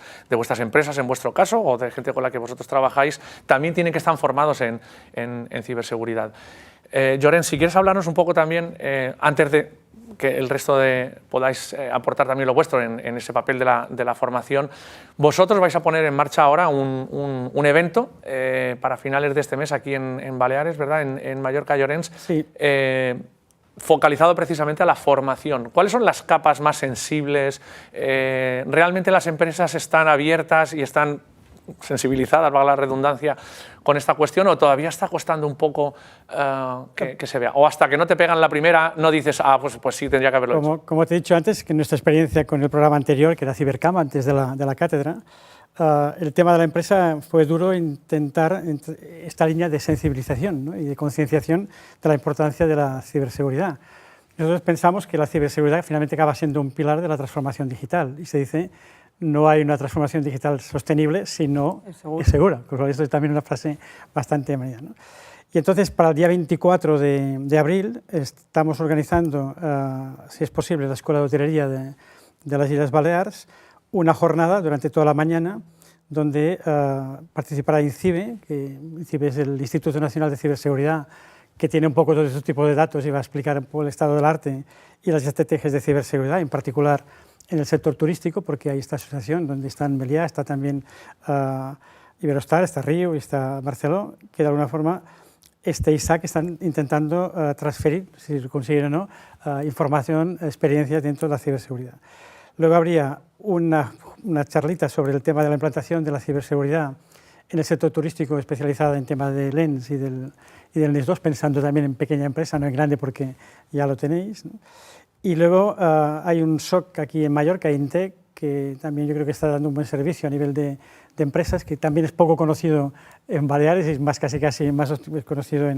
empresas, en vuestro caso, o de gente con la que vosotros trabajáis, también tienen que estar formados en ciberseguridad. Llorens, si quieres hablarnos un poco también, antes de que el resto podáis aportar también lo vuestro en ese papel de la formación, vosotros vais a poner en marcha ahora un evento para finales de este mes aquí en Baleares, ¿verdad? En Mallorca, Llorens, sí. Focalizado precisamente a la formación. ¿Cuáles son las capas más sensibles? ¿Realmente las empresas están abiertas y están sensibilizadas, valga la redundancia, con esta cuestión, o todavía está costando un poco que se vea? O hasta que no te pegan la primera no dices, pues sí, tendría que haberlo hecho. Como te he dicho antes, que nuestra experiencia con el programa anterior, que era Cibercam, antes de la cátedra, el tema de la empresa fue duro intentar esta línea de sensibilización, ¿no? Y de concienciación de la importancia de la ciberseguridad. Nosotros pensamos que la ciberseguridad finalmente acaba siendo un pilar de la transformación digital y se dice no hay una transformación digital sostenible si no es segura. Esto es también una frase bastante manida, ¿no? Y entonces para el día 24 de abril estamos organizando, si es posible, la Escuela de Hotelería de las Islas Baleares, una jornada durante toda la mañana donde participará INCIBE, que INCIBE es el Instituto Nacional de Ciberseguridad, que tiene un poco todo ese tipo de datos y va a explicar un poco el estado del arte y las estrategias de ciberseguridad, en particular en el sector turístico, porque hay esta asociación donde está Meliá, está también Iberostar, está Río y está Barceló, que de alguna forma ISAC están intentando transferir, si lo consiguen o no, información, experiencias dentro de la ciberseguridad. Luego habría una charlita sobre el tema de la implantación de la ciberseguridad en el sector turístico especializada en temas de Lens y del NIS2, pensando también en pequeña empresa, no en grande porque ya lo tenéis, ¿no? Y luego hay un SOC aquí en Mallorca, INTEC, que también yo creo que está dando un buen servicio a nivel de empresas, que también es poco conocido en Baleares y es más casi más conocido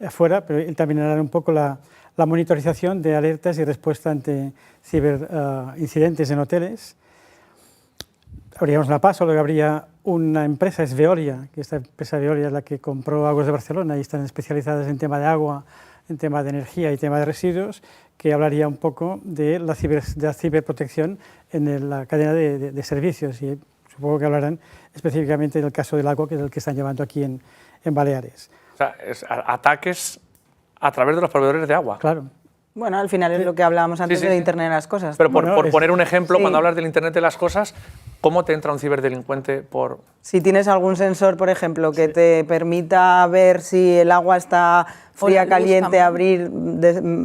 afuera, pero él también hará un poco la monitorización de alertas y respuesta ante ciberincidentes en hoteles. Habríamos una paso, luego habría una empresa, es Veolia, que esta empresa Veolia es la que compró Aguas de Barcelona y están especializadas en tema de agua, en tema de energía y tema de residuos, que hablaría un poco de la ciberprotección en la cadena de servicios y supongo que hablarán específicamente del caso del agua, que es el que están llevando aquí en Baleares. O sea, ataques a través de los proveedores de agua. Claro. Bueno, al final es lo que hablábamos antes de Internet de las cosas. Pero por poner un ejemplo, sí. Cuando hablas del Internet de las cosas, ¿cómo te entra un ciberdelincuente por...? Si tienes algún sensor, por ejemplo, que te permita ver si el agua está fría, caliente, abrir,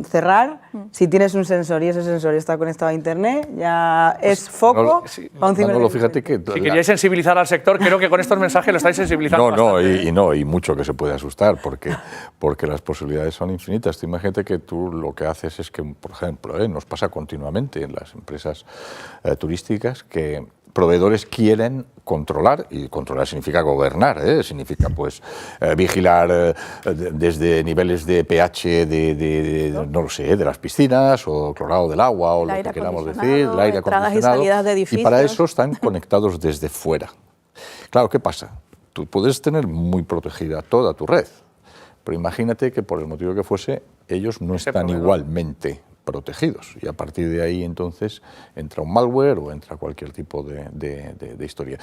cerrar, si tienes un sensor y ese sensor está conectado a Internet, ya es foco para un ciberdelincuente. Fíjate que Si queríais sensibilizar al sector, creo que con estos mensajes lo estáis sensibilizando bastante. Y mucho que se puede asustar, porque las posibilidades son infinitas. Tú imagínate que tú lo que haces es que, por ejemplo, nos pasa continuamente en las empresas turísticas que proveedores quieren controlar, y controlar significa gobernar, significa pues vigilar desde niveles de pH no lo sé, de las piscinas o clorado del agua o lo que queramos decir, el aire entradas y acondicionado, salidas de edificios. y para eso están conectados desde fuera. Claro, ¿qué pasa? Tú puedes tener muy protegida toda tu red, pero imagínate que por el motivo que fuese, ellos no están igualmente protegidos y a partir de ahí entonces entra un malware o entra cualquier tipo de historia.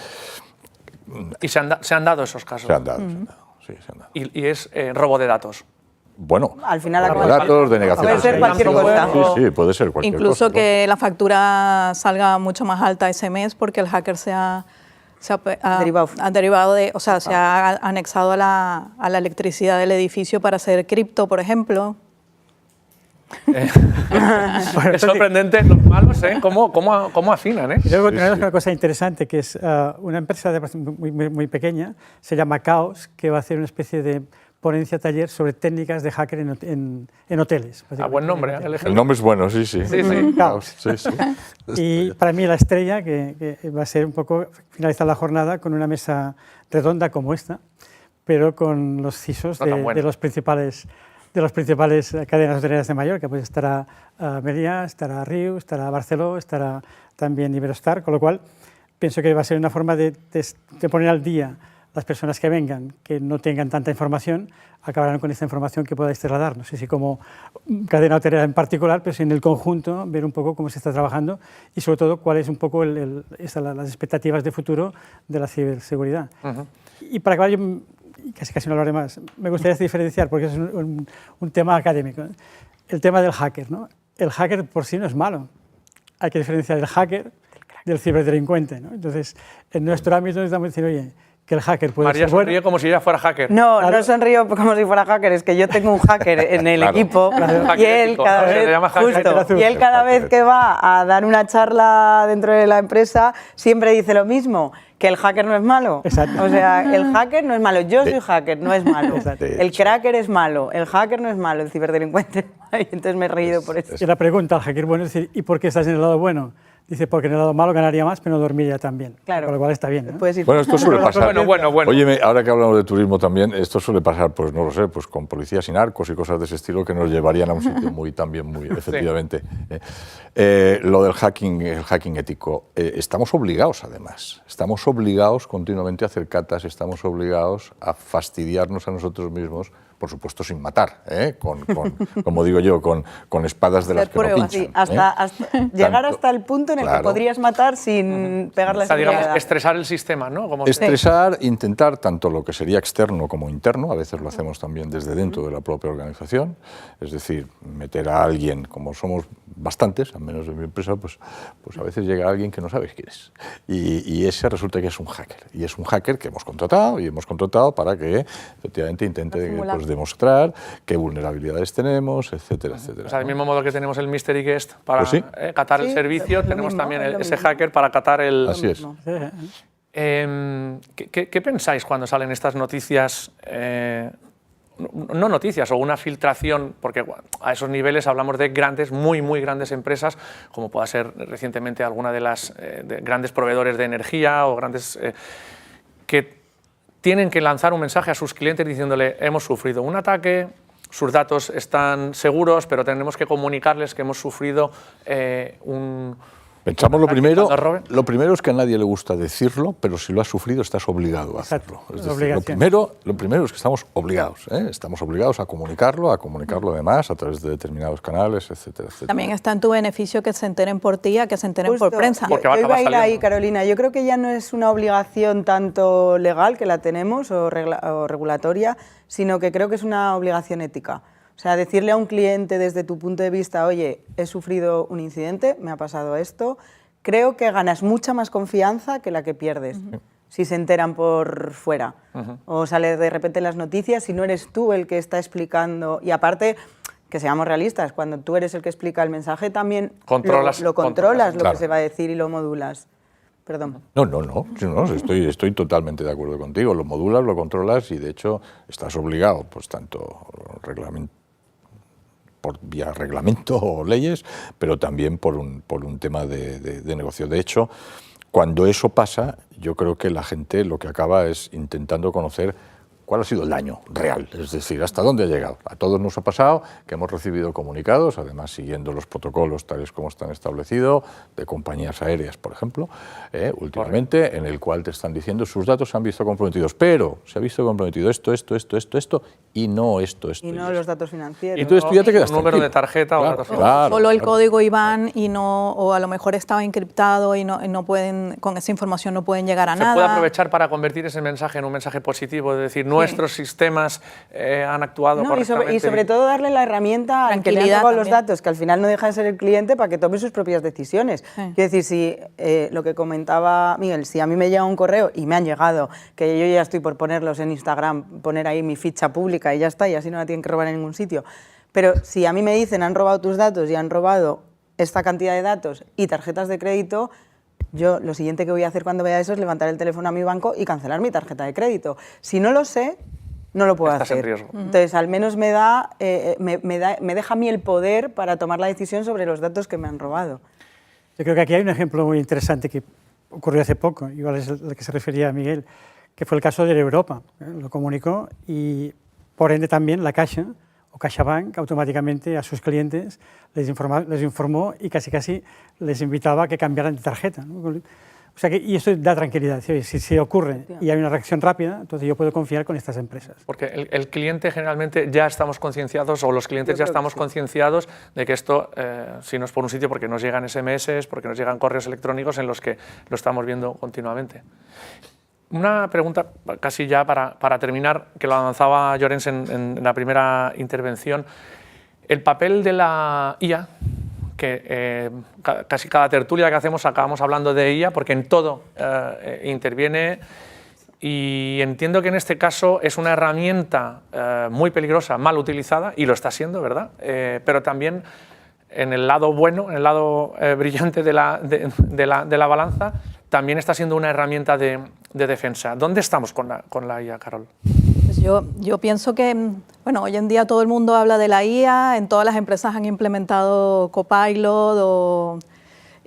Y se han dado esos casos. Se han dado. Y es robo de datos. Bueno, al final robo de datos, denegación puede ser cualquier cosa. Sí, puede ser cualquier cosa. Incluso que la factura salga mucho más alta ese mes porque el hacker se ha derivado de, o sea, se ha anexado a la electricidad del edificio para hacer cripto, por ejemplo. Es sorprendente los malos, cómo afinan. Y luego tenemos una cosa interesante, que es una empresa muy pequeña, se llama Caos, que va a hacer una especie de ponencia taller sobre técnicas de hacker en hoteles. Buen nombre. El nombre es bueno, sí. Caos. Sí. Y para mí la estrella, que va a ser un poco finalizar la jornada con una mesa redonda como esta, pero con los CISOs de los principales cadenas hoteleras de Mallorca, pues estará Meliá, estará Riu, estará Barceló, estará también Iberostar, con lo cual pienso que va a ser una forma de poner al día las personas que vengan, que no tengan tanta información, acabarán con esta información que podáis trasladar. No sé si como cadena hotelera en particular, pero si en el conjunto ver un poco cómo se está trabajando y sobre todo cuáles un poco las expectativas de futuro de la ciberseguridad. Y para acabar, yo casi no hablaré más, me gustaría diferenciar, porque es un tema académico, el tema del hacker, ¿no? El hacker por sí no es malo, hay que diferenciar el hacker del ciberdelincuente, ¿no? Entonces, en nuestro ámbito estamos diciendo, oye, que el hacker puede María ser bueno. sonríe como si ella fuera hacker. No sonrío como si fuera hacker, es que yo tengo un hacker en el equipo y él cada vez que va a dar una charla dentro de la empresa siempre dice lo mismo, que el hacker no es malo. Exacto. O sea, el hacker no es malo, yo soy hacker, no es malo. El cracker es malo, el hacker no es malo, el ciberdelincuente. Entonces me he reído por eso. Y la pregunta al hacker bueno es decir, ¿y por qué estás en el lado bueno? Dice, porque en el lado malo ganaría más, pero no dormiría tan bien. Claro. Con lo cual está bien, ¿no? Puedes ir- Bueno, esto suele pasar. Bueno. Óyeme, ahora que hablamos de turismo también, esto suele pasar, pues no lo sé, pues con policías y narcos y cosas de ese estilo que nos llevarían a un sitio muy efectivamente. Lo del hacking ético, estamos obligados además, estamos obligados continuamente a hacer catas, estamos obligados a fastidiarnos a nosotros mismos, por supuesto sin matar, como digo yo, con espadas de las que no pinchan. Sí, hasta llegar hasta el punto en el que podrías matar sin pegarle O sea, a digamos, la estresar el sistema, ¿no? Como Estresar, intentar tanto lo que sería externo como interno, a veces lo hacemos también desde dentro de la propia organización, es decir, meter a alguien, como somos bastantes, al menos en mi empresa, pues a veces llega alguien que no sabes quién es. Y ese resulta que es un hacker. Y es un hacker que hemos contratado para que efectivamente intente pues, demostrar qué vulnerabilidades tenemos, etcétera, etcétera. O sea, del mismo modo que tenemos el Mystery Guest para Pues sí. catar el Sí, servicio, es lo tenemos mismo, también es lo ese mismo. hacker para catar el... Así es. ¿Qué pensáis cuando salen estas noticias? No noticias o una filtración, porque a esos niveles hablamos de grandes, muy grandes empresas, como pueda ser recientemente alguna de las de grandes proveedores de energía o grandes que tienen que lanzar un mensaje a sus clientes diciéndole hemos sufrido un ataque, sus datos están seguros, pero tenemos que comunicarles que hemos sufrido un... Pensamos lo primero es que a nadie le gusta decirlo, pero si lo has sufrido estás obligado a hacerlo. Es decir, lo primero es que estamos obligados, estamos obligados a comunicarlo además a través de determinados canales, etcétera, etcétera. También está en tu beneficio que se enteren por ti, a que se enteren por prensa. Porque Yo iba a ir ahí, Carolina. Yo creo que ya no es una obligación tanto legal, que la tenemos, o regulatoria, sino que creo que es una obligación ética. O sea, decirle a un cliente desde tu punto de vista, oye, he sufrido un incidente, me ha pasado esto, creo que ganas mucha más confianza que la que pierdes si se enteran por fuera. O sale de repente en las noticias si no eres tú el que está explicando. Y aparte, que seamos realistas, cuando tú eres el que explica el mensaje también lo controlas lo que se va a decir y lo modulas. Perdón. No, estoy totalmente de acuerdo contigo. Lo modulas, lo controlas y de hecho estás obligado, pues tanto por vía reglamento o leyes, pero también por un tema de negocio. De hecho, cuando eso pasa, yo creo que la gente lo que acaba es intentando conocer cuál ha sido el daño real, es decir, hasta dónde ha llegado. A todos nos ha pasado que hemos recibido comunicados, además siguiendo los protocolos tales como están establecidos, de compañías aéreas, por ejemplo, últimamente, en el cual te están diciendo sus datos se han visto comprometidos, pero se ha visto comprometido esto, y no esto. Y no los datos financieros. Y entonces tú ya te quedas un número de tarjeta o datos financieros. Solo el código IBAN y no, o a lo mejor estaba encriptado y no pueden, con esa información no pueden llegar a nada. Se puede aprovechar para convertir ese mensaje en un mensaje positivo, es decir, nuestros sisteros han actuado correctamente. Y sobre todo darle la herramienta al que le han dado los datos, que al final no deja de ser el cliente, para que tome sus propias decisiones. Quiero decir, si lo que comentaba Miguel, si a mí me llega un correo y me han llegado, que yo ya estoy por ponerlos en Instagram, poner ahí mi ficha pública y ya está, y así no la tienen que robar en ningún sitio. Pero si a mí me dicen han robado tus datos y han robado esta cantidad de datos y tarjetas de crédito, yo lo siguiente que voy a hacer cuando vea eso es levantar el teléfono a mi banco y cancelar mi tarjeta de crédito. Si no lo sé, no lo puedo hacer. En riesgo. Entonces, al menos me deja a mí el poder para tomar la decisión sobre los datos que me han robado. Yo creo que aquí hay un ejemplo muy interesante que ocurrió hace poco, igual es el que se refería a Miguel, que fue el caso de Europa. Lo comunicó y, por ende, también la Caixa o CaixaBank automáticamente a sus clientes les informó y casi les invitaba a que cambiaran de tarjeta, ¿no? O sea y esto da tranquilidad. Si se ocurre y hay una reacción rápida, entonces yo puedo confiar con estas empresas. Porque el cliente generalmente ya estamos concienciados, o los clientes ya estamos concienciados de que esto, si no es por un sitio, porque nos llegan SMS, porque nos llegan correos electrónicos en los que lo estamos viendo continuamente. Una pregunta casi ya para terminar, que lo avanzaba Llorens en la primera intervención. El papel de la IA, que casi cada tertulia que hacemos acabamos hablando de ella, porque en todo interviene, y entiendo que en este caso es una herramienta muy peligrosa, mal utilizada, y lo está siendo, ¿verdad? Pero también en el lado bueno, en el lado brillante de la balanza, también está siendo una herramienta de defensa. ¿Dónde estamos con la IA, Carol? Pues yo pienso que, bueno, hoy en día todo el mundo habla de la IA, en todas las empresas han implementado Copilot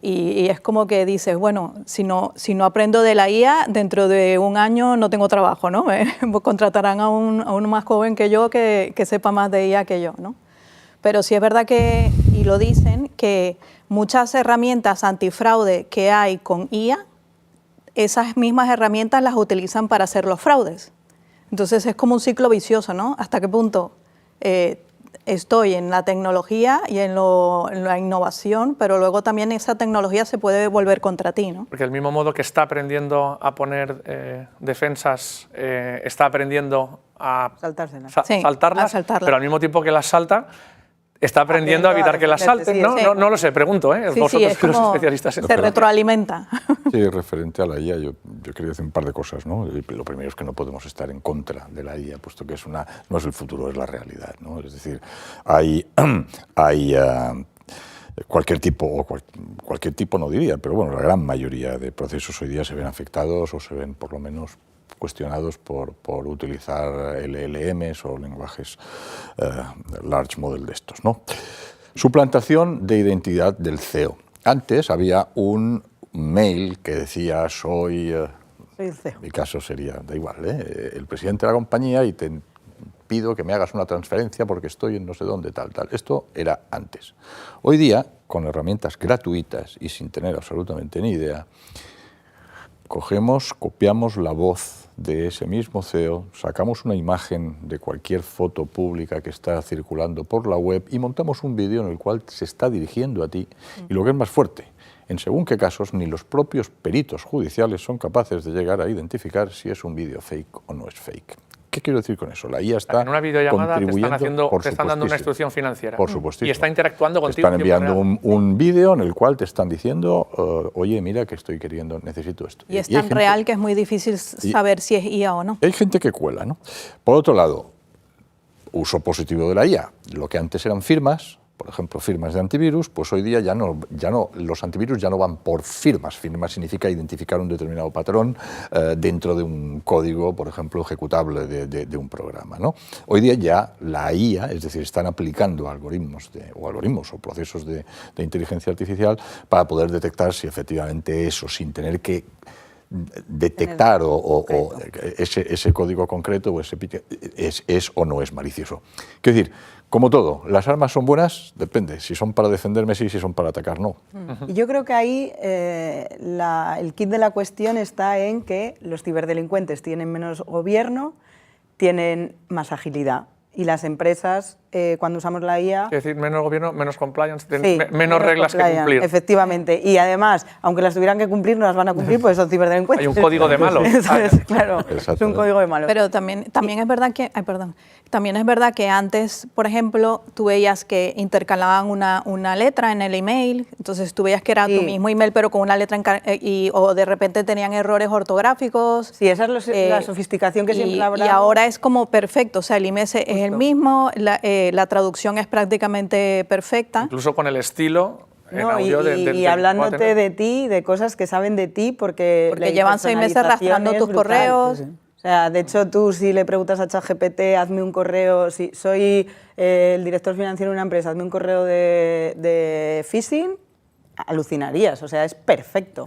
Y es como que dices, bueno, si no aprendo de la IA, dentro de un año no tengo trabajo, ¿no? Contratarán a uno más joven que yo que sepa más de IA que yo, ¿no? Pero sí es verdad que, y lo dicen, que muchas herramientas antifraude que hay con IA, esas mismas herramientas las utilizan para hacer los fraudes. Entonces es como un ciclo vicioso, ¿no? ¿Hasta qué punto estoy en la tecnología y en la innovación, pero luego también esa tecnología se puede volver contra ti, ¿no? Porque del mismo modo que está aprendiendo a poner defensas, está aprendiendo a Saltárselas. saltarlas, pero al mismo tiempo que las salta, está aprendiendo a evitar que las salten, sí, ¿no? sí. No lo sé, pregunto, ¿eh? Sí, Vosotros es que los como especialistas en se esto. retroalimenta. Sí, referente a la IA, yo quería decir un par de cosas, ¿no? Lo primero es que no podemos estar en contra de la IA, puesto que no es el futuro, es la realidad, ¿no? Es decir, hay cualquier tipo, cualquier tipo no diría, pero bueno, la gran mayoría de procesos hoy día se ven afectados o se ven por lo menos cuestionados por utilizar LLMs o lenguajes large model de estos, ¿no? Suplantación de identidad del CEO. Antes había un mail que decía soy el CEO. Mi caso sería, da igual, el presidente de la compañía y te pido que me hagas una transferencia porque estoy en no sé dónde, tal. Esto era antes. Hoy día, con herramientas gratuitas y sin tener absolutamente ni idea, cogemos, copiamos la voz de ese mismo CEO, sacamos una imagen de cualquier foto pública que está circulando por la web y montamos un vídeo en el cual se está dirigiendo a ti. Y lo que es más fuerte, en según qué casos, ni los propios peritos judiciales son capaces de llegar a identificar si es un vídeo fake o no es fake. ¿Qué quiero decir con eso? La IA está en una videollamada contribuyendo, te están dando una instrucción financiera. Por supuesto. Y está interactuando contigo. Te están enviando un vídeo en el cual te están diciendo, oye, mira que estoy queriendo, necesito esto. Y es tan real que es muy difícil saber si es IA o no. Hay gente que cuela, ¿no? Por otro lado, uso positivo de la IA. Lo que antes eran firmas, por ejemplo, firmas de antivirus, pues hoy día ya no, los antivirus ya no van por firmas. Firmas significa identificar un determinado patrón dentro de un código, por ejemplo, ejecutable de un programa, ¿no? Hoy día ya la IA, es decir, están aplicando algoritmos o procesos de inteligencia artificial para poder detectar si efectivamente eso, sin tener que detectar ese código concreto o es o no es malicioso. Quiero decir, como todo, las armas son buenas, depende, si son para defenderme sí, si son para atacar no. Y yo creo que ahí el kit de la cuestión está en que los ciberdelincuentes tienen menos gobierno, tienen más agilidad. Y las empresas, cuando usamos la IA... Es decir, menos gobierno, menos compliance, sí, menos reglas que cumplir. Efectivamente. Y además, aunque las tuvieran que cumplir, no las van a cumplir porque son ciberdelincuentes. Hay un código de malos. Claro, es un código de malos. Pero también es verdad que... También es verdad que antes, por ejemplo, tú veías que intercalaban una letra en el email, entonces tú veías que era tu mismo email pero con una letra o de repente tenían errores ortográficos. Sí, esa es la sofisticación que siempre hablamos. Y ahora es como perfecto, o sea, el email es el mismo, la traducción es prácticamente perfecta. Incluso con el estilo... No, y hablándote de ti, de cosas que saben de ti, porque llevan 6 meses rastreando tus correos. O sea, de hecho, tú si le preguntas a ChatGPT, hazme un correo, si soy el director financiero de una empresa, hazme un correo de phishing, alucinarías, o sea, es perfecto,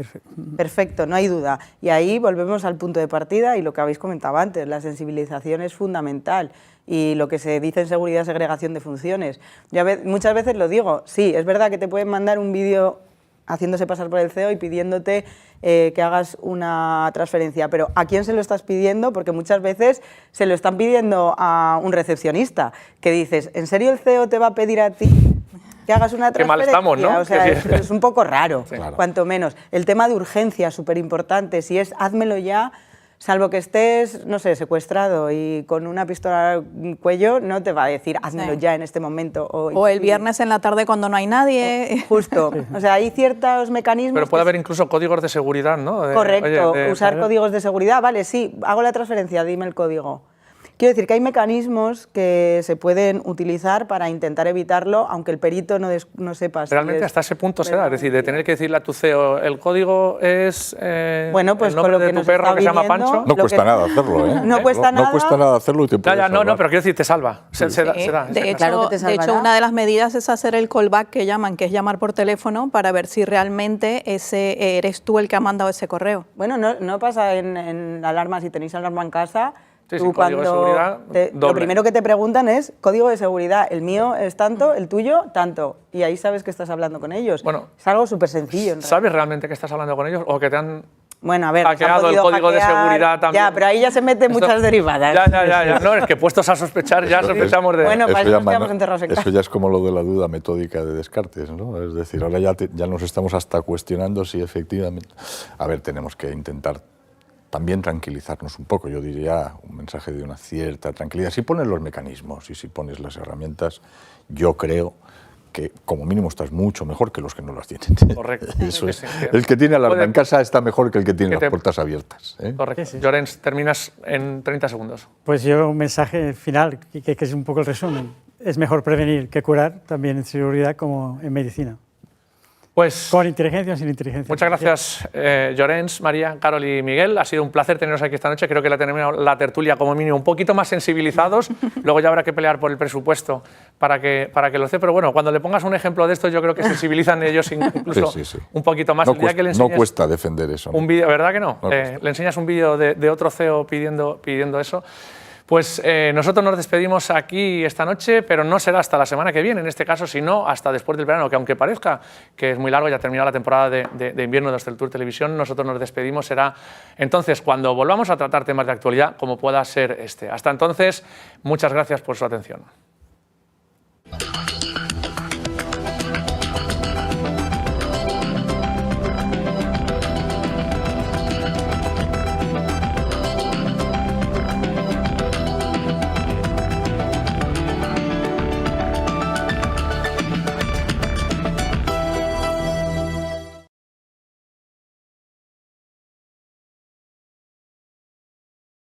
perfecto, no hay duda. Y ahí volvemos al punto de partida y lo que habéis comentado antes, la sensibilización es fundamental y lo que se dice en seguridad, segregación de funciones. Yo muchas veces lo digo, sí, es verdad que te pueden mandar un vídeo haciéndose pasar por el CEO y pidiéndote que hagas una transferencia, pero ¿a quién se lo estás pidiendo? Porque muchas veces se lo están pidiendo a un recepcionista, que dices, ¿en serio el CEO te va a pedir a ti que hagas una transferencia? Qué mal estamos, ¿no? O sea, es un poco raro, sí, claro. Cuanto menos. El tema de urgencia, súper importante, si es házmelo ya, salvo que estés, no sé, secuestrado y con una pistola al cuello, no te va a decir, házmelo ya en este momento. O el viernes en la tarde cuando no hay nadie. Justo. O sea, hay ciertos mecanismos... Pero puede haber incluso códigos de seguridad, ¿no? Correcto. Usar códigos de seguridad. Vale, sí, hago la transferencia, dime el código. Quiero decir que hay mecanismos que se pueden utilizar para intentar evitarlo, aunque el perito no sepa si Realmente hasta ese punto se da, es decir, de tener que decirle a tu CEO, el código es bueno, pues el nombre de tu perro que se llama Pancho. No cuesta nada hacerlo, ¿eh? No cuesta nada. No cuesta nada hacerlo y te puedes salvar. No, pero quiero decir, te salva. Se da. De hecho, Claro que te de hecho, salvará. una de las medidas es hacer el callback que llaman, que es llamar por teléfono para ver si realmente ese eres tú el que ha mandado ese correo. Bueno, no pasa en alarmas, si tenéis alarma en casa. Sí, Tú sí, código de seguridad, lo doble. primero que te preguntan es código de seguridad. El mío es tanto, el tuyo tanto. Y ahí sabes que estás hablando con ellos. Bueno, es algo súper sencillo. ¿Sabes realmente que estás hablando con ellos o que te han Bueno, a ver, hackeado el código de seguridad también? Ya, pero ahí ya se meten muchas derivadas. Ya. No, es que puestos a sospechar ya sospechamos de... Bueno, para Eso eso ya nos quedamos enterrados en casa. eso ya es como lo de la duda metódica de Descartes, ¿no? Es decir, ahora ya nos estamos hasta cuestionando si efectivamente... A ver, tenemos que intentar también tranquilizarnos un poco. Yo diría un mensaje de una cierta tranquilidad. Si pones los mecanismos y si pones las herramientas, yo creo que como mínimo estás mucho mejor que los que no las tienen. Correcto. Eso es. El que tiene alarma en casa está mejor que el que tiene las puertas abiertas, ¿eh? Correcto. Sí. Llorens, terminas en 30 segundos. Pues yo un mensaje final, que es un poco el resumen. Es mejor prevenir que curar, también en seguridad como en medicina. Pues Con inteligencia o sin inteligencia. muchas gracias, Llorens, María, Carol y Miguel. Ha sido un placer teneros aquí esta noche. Creo que la tenemos la tertulia como mínimo un poquito más sensibilizados. Luego ya habrá que pelear por el presupuesto para que lo sé. Pero bueno, cuando le pongas un ejemplo de esto, yo creo que sensibilizan ellos incluso Sí. un poquito más. No, El día que le no enseñes cuesta defender eso, ¿no? un vídeo, ¿verdad que no? No cuesta. Le enseñas un vídeo de otro CEO pidiendo eso. Pues nosotros nos despedimos aquí esta noche, pero no será hasta la semana que viene, en este caso, sino hasta después del verano, que aunque parezca que es muy largo, ya ha terminado la temporada de invierno de Hosteltour Televisión, nosotros nos despedimos, será entonces cuando volvamos a tratar temas de actualidad, como pueda ser este. Hasta entonces, muchas gracias por su atención.